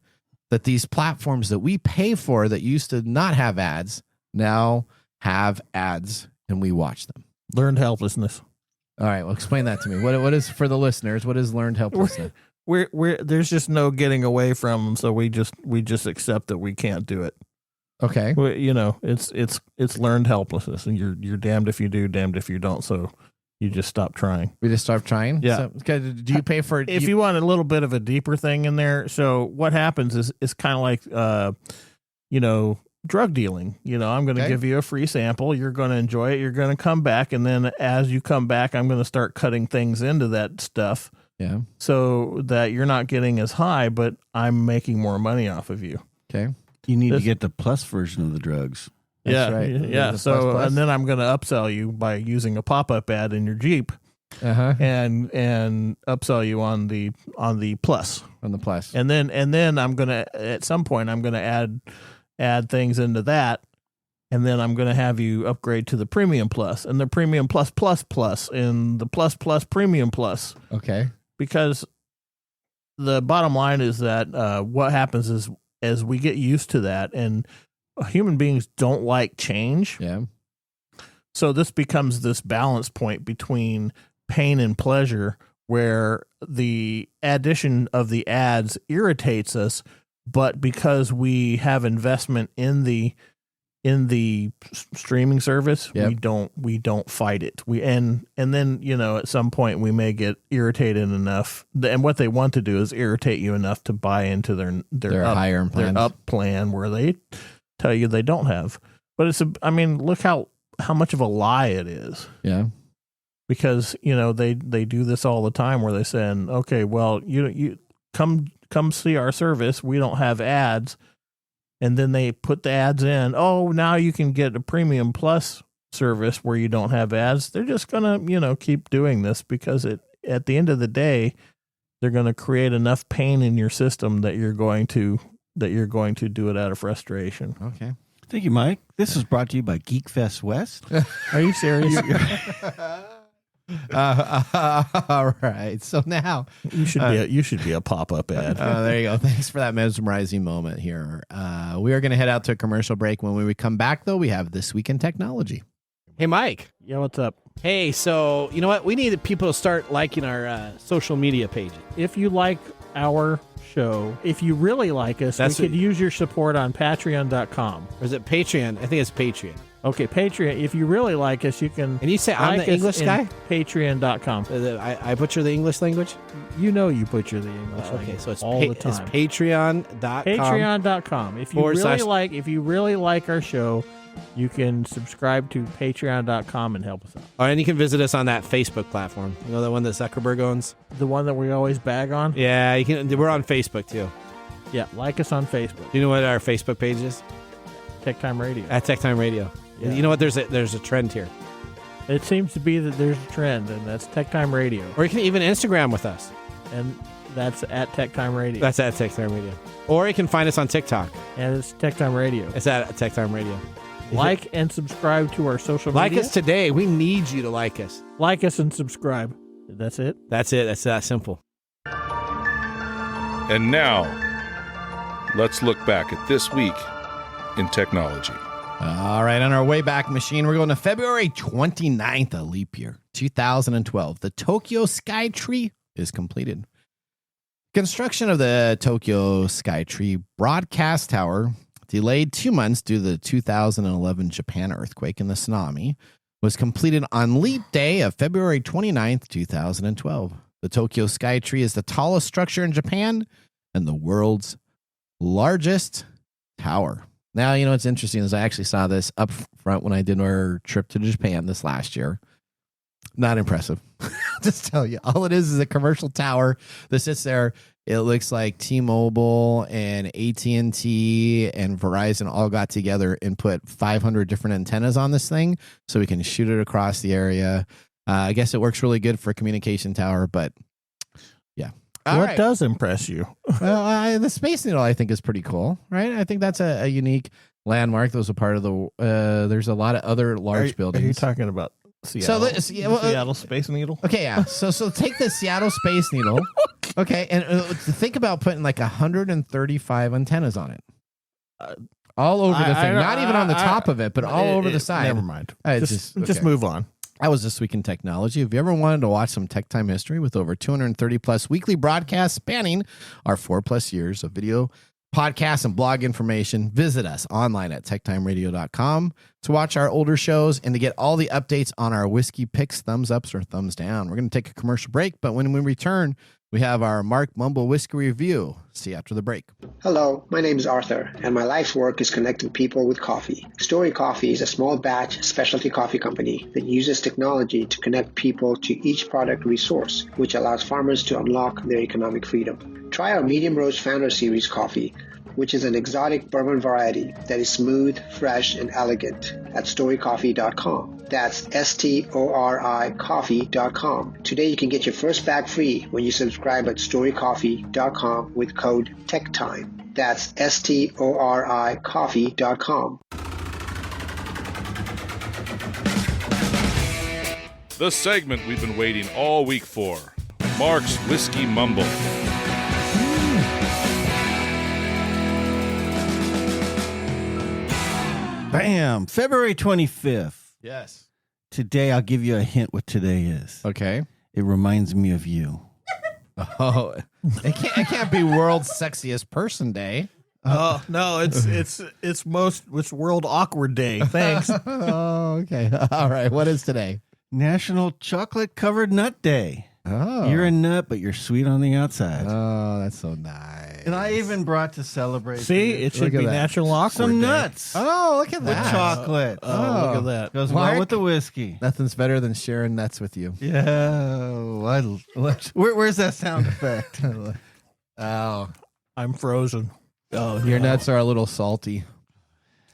that these platforms that we pay for that used to not have ads now have ads and we watch them?
Learned helplessness.
All right, well, explain that to me. What is, for the listeners, what is learned helplessness?
We're there's just no getting away from them, so we just accept that we can't do it.
Okay.
It's learned helplessness, and you're damned if you do, damned if you don't. So you just stop trying.
We just stop trying?
Yeah.
So, do you pay for it?
If you want a little bit of a deeper thing in there, so what happens is it's kind of like drug dealing. I'm going to give you a free sample. You're going to enjoy it. You're going to come back. And then as you come back, I'm going to start cutting things into that stuff.
Yeah.
So that you're not getting as high, but I'm making more money off of you.
Okay.
You need to get the plus version of the drugs.
That's right.
Yeah. So, and then I'm going to upsell you by using a pop-up ad in your Jeep. And upsell you on the plus.
On the plus.
And then I'm going to, at some point, I'm going to add things into that, and then I'm going to have you upgrade to the premium plus and the premium plus and the plus premium plus.
Okay.
Because the bottom line is that what happens is as we get used to that, and human beings don't like change.
Yeah.
So this becomes this balance point between pain and pleasure, where the addition of the ads irritates us, but because we have investment in the streaming service, we don't fight it. And then at some point we may get irritated enough, and what they want to do is irritate you enough to buy into their
higher
their up plan, where they tell you they don't have. But look how much of a lie it is.
Yeah.
Because they do this all the time, where they say, okay, well, you come see our service. We don't have ads. And then they put the ads in. Oh, now you can get a premium plus service where you don't have ads. They're just going to, keep doing this because at the end of the day, they're going to create enough pain in your system that you're going to do it out of frustration.
Okay.
Thank you, Mike. This is brought to you by Geek Fest West.
Are you serious?
All right. So now
you should be a pop-up ad.
There you go. Thanks for that mesmerizing moment here. We are going to head out to a commercial break. When we come back, though, we have This Week in Technology.
Hey, Mike.
Yeah, what's up?
Hey, so you know what? We need people to start liking our social media pages.
If you like our show, if you really like us, we could use your support on patreon.com.
Or is it Patreon? I think it's Patreon.
Okay, Patreon. If you really like us, you can.
And you say I'm the English guy?
Patreon.com.
I butcher the English language?
You butcher the English language.
Okay, so it's
all the time.
It's Patreon.com.
Patreon.com. If you really like our show, you can subscribe to Patreon.com and help us out.
Oh, and you can visit us on that Facebook platform. You know, the one that Zuckerberg owns?
The one that we always bag on?
Yeah, you can. We're on Facebook too.
Yeah, like us on Facebook.
Do you know what our Facebook page is?
TechTime Radio.
At TechTime Radio. Yeah. You know what? There's a trend here.
It seems to be that there's a trend, and that's TechTime Radio.
Or you can even Instagram with us.
And That's at TechTime Radio.
That's at TechTime Radio. Or you can find us on TikTok.
And it's TechTime Radio.
It's at TechTime Radio.
Like and subscribe to our social media.
Like us today. We need you to like us.
Like us and subscribe. That's it?
That's it. That's that simple.
And now, let's look back at this week in technology.
All right, on our way back machine, we're going to February 29th, a leap year, 2012. The Tokyo Skytree is completed. Construction of the Tokyo Skytree broadcast tower, delayed 2 months due to the 2011 Japan earthquake and the tsunami, was completed on leap day of February 29th, 2012. The Tokyo Skytree is the tallest structure in Japan and the world's largest tower. Now, you know what's interesting is I actually saw this up front when I did our trip to Japan this last year. Not impressive. I'll just tell you. All it is a commercial tower that sits there. It looks like T-Mobile and AT&T and Verizon all got together and put 500 different antennas on this thing so we can shoot it across the area. I guess it works really good for a communication tower, but yeah.
What does impress you?
Well, the Space Needle, I think, is pretty cool, right? I think that's a unique landmark. That was a part of the. There's a lot of other large buildings.
Are you talking about Seattle?
So
Seattle Space Needle?
Okay, yeah. So take the Seattle Space Needle. Okay, and think about putting like 135 antennas on it. All over the thing. Not even on the top of it, but all over the side.
Never mind.
Just
move on.
That was This Week in Technology. If you ever wanted to watch some Tech Time history with over 230 plus weekly broadcasts spanning our 4+ years of video, podcasts, and blog information, visit us online at techtimeradio.com to watch our older shows and to get all the updates on our whiskey picks, thumbs ups or thumbs down. We're going to take a commercial break, but when we return, we have our Mark Mumble Whiskey Review. See you after the break.
Hello, my name is Arthur, and my life's work is connecting people with coffee. Story Coffee is a small batch specialty coffee company that uses technology to connect people to each product resource, which allows farmers to unlock their economic freedom. Try our Medium Roast Founder Series coffee, which is an exotic bourbon variety that is smooth, fresh, and elegant at storycoffee.com. That's STORI coffee.com. Today you can get your first bag free when you subscribe at storycoffee.com with code TechTime. That's STORI coffee.com.
The segment we've been waiting all week for. Mark's Whiskey Mumble.
Bam! February 25th.
Yes.
Today, I'll give you a hint what today is.
Okay.
It reminds me of you.
Oh, it can't be World's Sexiest Person Day.
Oh no, it's World Awkward Day. Thanks.
Oh, okay. All right. What is today?
National Chocolate Covered Nut Day.
Oh.
You're a nut, but you're sweet on the outside.
Oh, that's so nice.
And I even brought to celebrate.
See, it should be National Awkward
Some
Day.
nuts.
Oh, look at
With
that.
chocolate.
Oh, look at that.
Goes
Mark?
well with the whiskey.
Nothing's better than sharing nuts with you.
Yeah. Where's that sound effect?
Oh,
I'm frozen.
oh, your nuts are a little salty.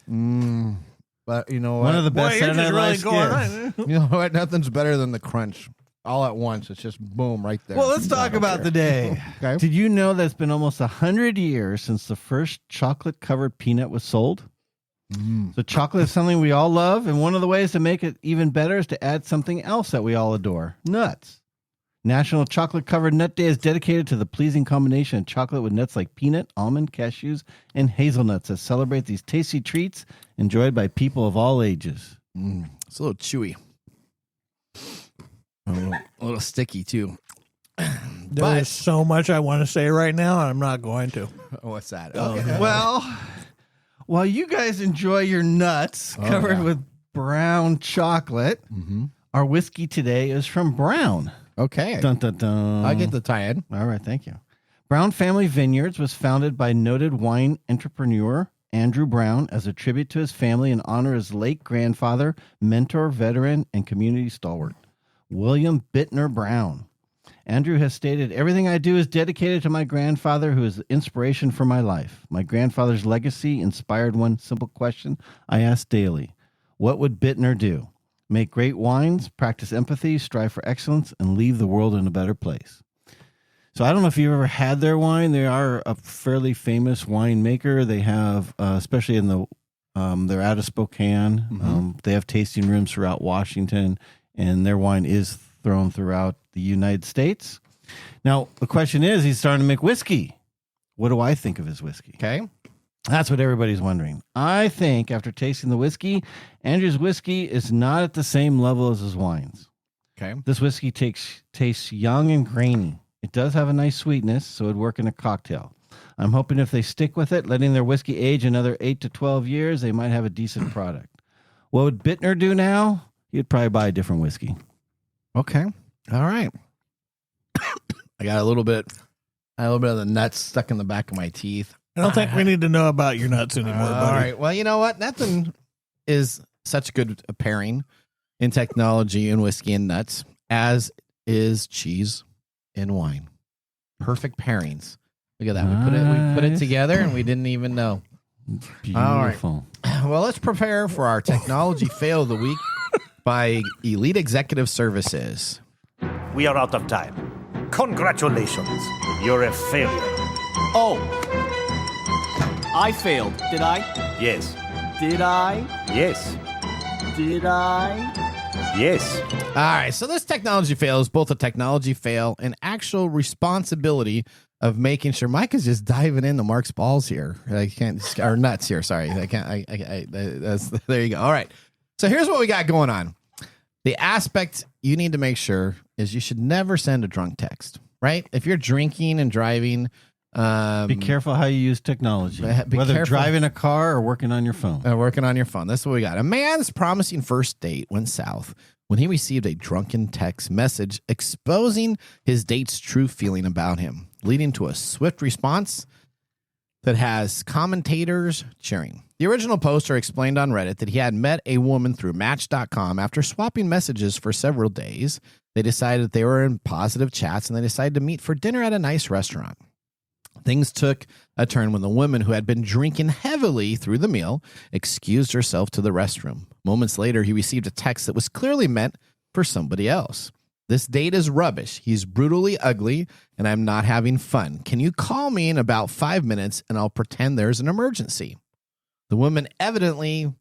But you know what?
One of the best
Boy, you're
Saturday
just really
Night
going
skits.
on.
You know what? Nothing's better than the crunch. All at once. It's just boom right there.
Well, let's talk about the day.
Okay.
Did you know that it's been almost 100 years since the first chocolate-covered peanut was sold? So chocolate is something we all love, and one of the ways to make it even better is to add something else that we all adore, nuts. National Chocolate Covered Nut Day is dedicated to the pleasing combination of chocolate with nuts like peanut, almond, cashews, and hazelnuts that celebrate these tasty treats enjoyed by people of all ages.
It's a little chewy. A little sticky, too.
There's so much I want to say right now, and I'm not going to.
What's that?
Well, while you guys enjoy your nuts covered with brown chocolate, our whiskey today is from Brown.
Okay.
Dun, dun, dun.
I get the tie-in.
All right, thank you. Brown Family Vineyards was founded by noted wine entrepreneur Andrew Brown as a tribute to his family in honor of his late grandfather, mentor, veteran, and community stalwart, William Bittner Brown. Andrew has stated, "Everything I do is dedicated to my grandfather, who is the inspiration for my life. My grandfather's legacy inspired one simple question I ask daily. What would Bittner do? Make great wines, practice empathy, strive for excellence, and leave the world in a better place." So I don't know if you've ever had their wine. They are a fairly famous winemaker. They have, especially in they're out of Spokane. They have tasting rooms throughout Washington, and their wine is thrown throughout the United States. Now, the question is, he's starting to make whiskey. What do I think of his whiskey?
Okay.
That's what everybody's wondering. I think after tasting the whiskey, Andrew's whiskey is not at the same level as his wines.
Okay.
This whiskey tastes young and grainy. It does have a nice sweetness, so it'd work in a cocktail. I'm hoping if they stick with it, letting their whiskey age another 8 to 12 years, they might have a decent product. What would Bittner do now? He'd probably buy a different whiskey.
Okay. All right. I got a little bit of the nuts stuck in the back of my teeth.
I don't think we need to know about your nuts anymore, buddy.
All right. Well, you know what? Nothing is such good a pairing in technology and whiskey and nuts as is cheese and wine. Perfect pairings. Look at that. We put it together and we didn't even know.
Beautiful.
All right. Well, let's prepare for our technology fail of the week by Elite Executive Services.
We are out of time. Congratulations. You're a failure.
Oh. I failed, did I?
Yes.
Did I?
Yes.
Did I?
Yes.
All right. So this technology fail is both a technology fail and actual responsibility of making sure Mike is just diving into Mark's balls here. I can't, or nuts here. Sorry. I can't, there you go. All right. So here's what we got going on. The aspect you need to make sure is you should never send a drunk text, right? If you're drinking and driving,
be careful how you use technology, whether driving a car or working on your phone.
Working on your phone. That's what we got. A man's promising first date went south when he received a drunken text message exposing his date's true feeling about him, leading to a swift response that has commentators cheering. The original poster explained on Reddit that he had met a woman through Match.com. After swapping messages for several days, they decided they were in positive chats and they decided to meet for dinner at a nice restaurant. Things took a turn when the woman, who had been drinking heavily through the meal, excused herself to the restroom. Moments later, he received a text that was clearly meant for somebody else. This date is rubbish. He's brutally ugly, and I'm not having fun. Can you call me in about 5 minutes, and I'll pretend there's an emergency? The woman evidently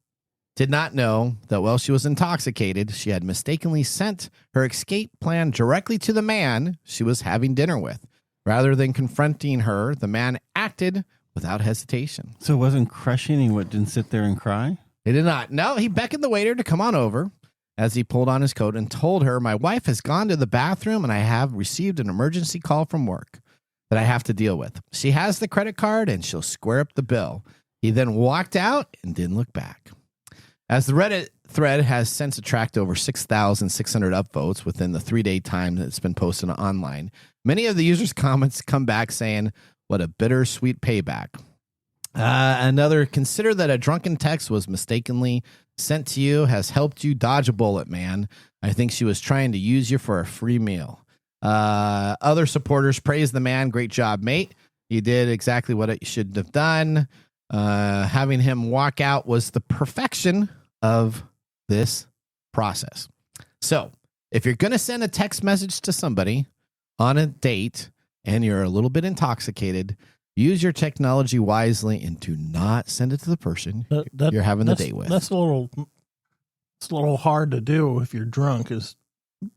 did not know that while she was intoxicated, she had mistakenly sent her escape plan directly to the man she was having dinner with. Rather than confronting her, the man acted without hesitation.
So it wasn't crushing? He didn't sit there and cry?
He did not. No, he beckoned the waiter to come on over as he pulled on his coat and told her, my wife has gone to the bathroom and I have received an emergency call from work that I have to deal with. She has the credit card and she'll square up the bill. He then walked out and didn't look back. As the Reddit thread has since attracted over 6,600 upvotes within the 3-day time that it's been posted online, many of the users' comments come back saying, what a bittersweet payback. Another, consider that a drunken text was mistakenly sent to you has helped you dodge a bullet, man. I think she was trying to use you for a free meal. Other supporters praise the man. Great job, mate. You did exactly what you should have done. Having him walk out was the perfection of this process. So if you're going to send a text message to somebody on a date and you're a little bit intoxicated, use your technology wisely and do not send it to the person you're having the date with.
It's a little hard to do if you're drunk, is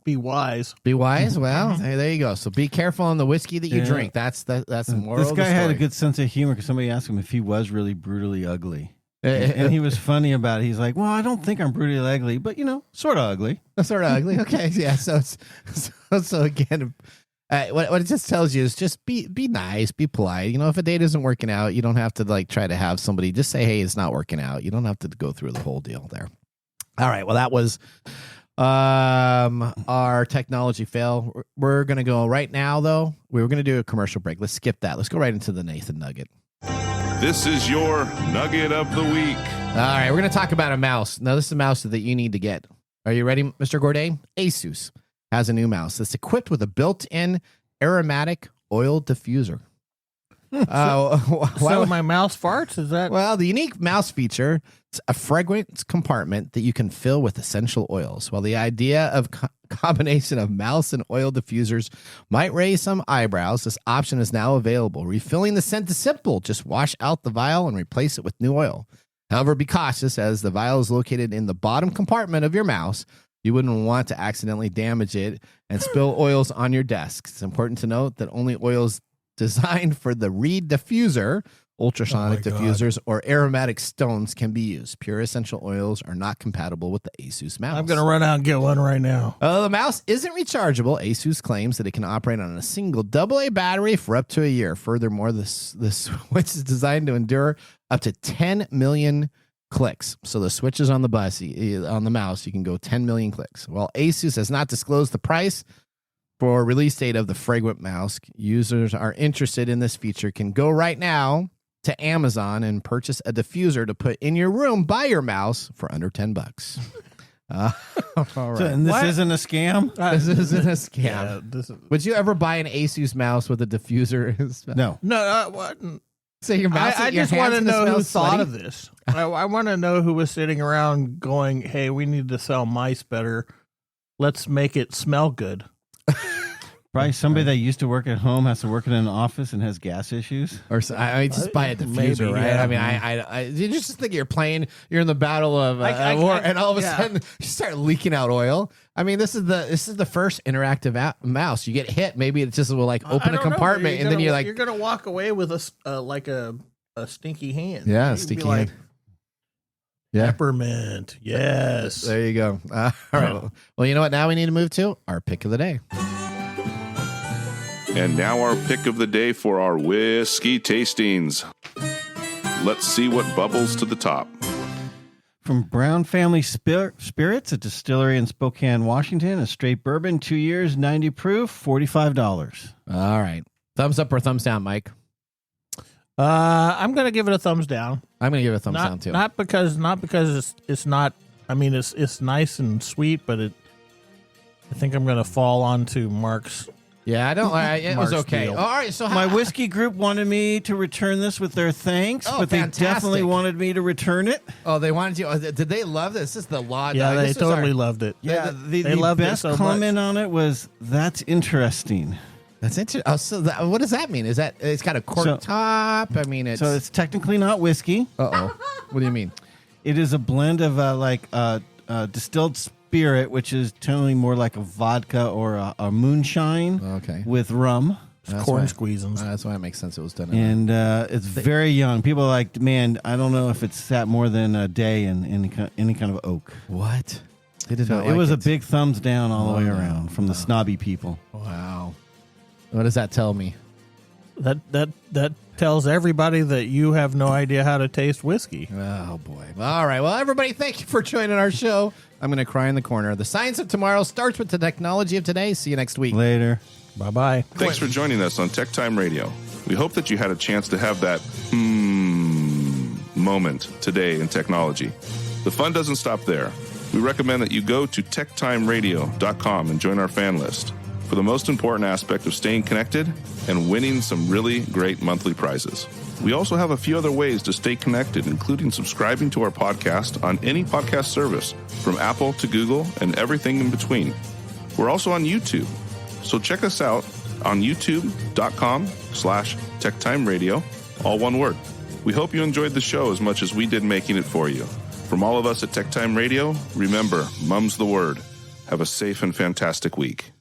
be wise.
Be wise? Well, hey, there you go. So be careful on the whiskey that you drink. That's the moral
This
of the
guy
story.
had a good sense of humor because somebody asked him if he was really brutally ugly. And he was funny about it. He's like, well, I don't think I'm brutally ugly, but, sort of ugly.
Sort of ugly. Okay. Yeah. So again, what it just tells you is just be nice, be polite. If a date isn't working out, you don't have to try to have somebody just say, hey, it's not working out. You don't have to go through the whole deal there. All right. Well, that was our technology fail. We're going to go right now, though. We were going to do a commercial break. Let's skip that. Let's go right into the Nathan Nugget.
This is your Nugget of the Week.
All right, we're going to talk about a mouse. Now, this is a mouse that you need to get. Are you ready, Mr. Gourdet? Asus has a new mouse that's equipped with a built-in aromatic oil diffuser.
So my mouse farts? Is that?
Well, the unique mouse feature is a fragrance compartment that you can fill with essential oils. While the idea of combination of mouse and oil diffusers might raise some eyebrows, this option is now available. Refilling the scent is simple. Just wash out the vial and replace it with new oil. However, be cautious as the vial is located in the bottom compartment of your mouse. You wouldn't want to accidentally damage it and spill oils on your desk. It's important to note that only oils designed for the reed diffuser, ultrasonic diffusers, or aromatic stones can be used. Pure essential oils are not compatible with the Asus mouse.
I'm going to run out and get one right now.
The mouse isn't rechargeable. Asus claims that it can operate on a single AA battery for up to a year. Furthermore, the switch is designed to endure up to 10 million clicks. So the switch is on the mouse. You can go 10 million clicks. While Asus has not disclosed the price for release date of the fragrant mouse, users are interested in this feature can go right now to Amazon and purchase a diffuser to put in your room by your mouse for under $10. All right.
So, and this isn't a scam?
This isn't a scam.
Yeah,
Would you ever buy an Asus mouse with a diffuser?
No.
No, what?
So your mouse.
I just want to know who thought of this. I want to know who was sitting around going, "Hey, we need to sell mice better. Let's make it smell good."
Probably somebody that used to work at home has to work in an office and has gas issues.
Or just buy a diffuser,
maybe,
right?
yeah.
I mean, I you just think you're you're in the battle of war, and all of a sudden you start leaking out oil. I mean, this is the first interactive mouse. You get hit, maybe it just will open a compartment, and then you're
gonna walk away with a stinky hand.
Yeah,
You'd
stinky
be like,
hand. Yeah.
Peppermint. Yes.
There you go. All right. Well, you know what? Now we need to move to our pick of the day.
And now our pick of the day for our whiskey tastings. Let's see what bubbles to the top.
From Brown Family Spirits, a distillery in Spokane, Washington, a straight bourbon, 2 years, 90 proof, $45.
All right. Thumbs up or thumbs down, Mike?
I'm gonna give it a thumbs down.
I'm gonna give it a thumbs down too.
Not because it's not. I mean, it's nice and sweet, but I think I'm gonna fall onto Mark's.
Yeah, I don't. It was okay.
deal.
All right, so
My whiskey group wanted me to return this with their thanks, but they definitely wanted me to return it.
Oh, they wanted you. Did they love this? This is the law.
Yeah, they totally loved it.
Yeah,
they
the
loved
best
it so
comment
much.
on it was, "That's interesting."
That's interesting. Oh, so what does that mean? Is that it's got a cork top? I mean, it's
so it's technically not whiskey.
Uh-oh. What do you mean?
It is a blend of distilled spirit, which is generally more like a vodka or a moonshine.
Okay.
With rum.
Corn squeezins.
That's why it makes sense. It was done.
And it's very young. People are like, man, I don't know if it's sat more than a day in any kind of oak.
What? They did
So
not
it
like
was a big thumbs down all the way around from the snobby people.
Wow. What does that tell me?
That tells everybody that you have no idea how to taste whiskey.
Oh boy. All right. Well, everybody, thank you for joining our show. I'm going to cry in the corner. The science of tomorrow starts with the technology of today. See you next week.
Later.
Bye-bye.
Thanks for joining us on TechTime Radio. We hope that you had a chance to have that moment today in technology. The fun doesn't stop there. We recommend that you go to techtimeradio.com and join our fan list for the most important aspect of staying connected and winning some really great monthly prizes. We also have a few other ways to stay connected, including subscribing to our podcast on any podcast service, from Apple to Google and everything in between. We're also on YouTube, so check us out on youtube.com/techtimeradio, all one word. We hope you enjoyed the show as much as we did making it for you. From all of us at TechTime Radio, remember, Mumm's the word. Have a safe and fantastic week.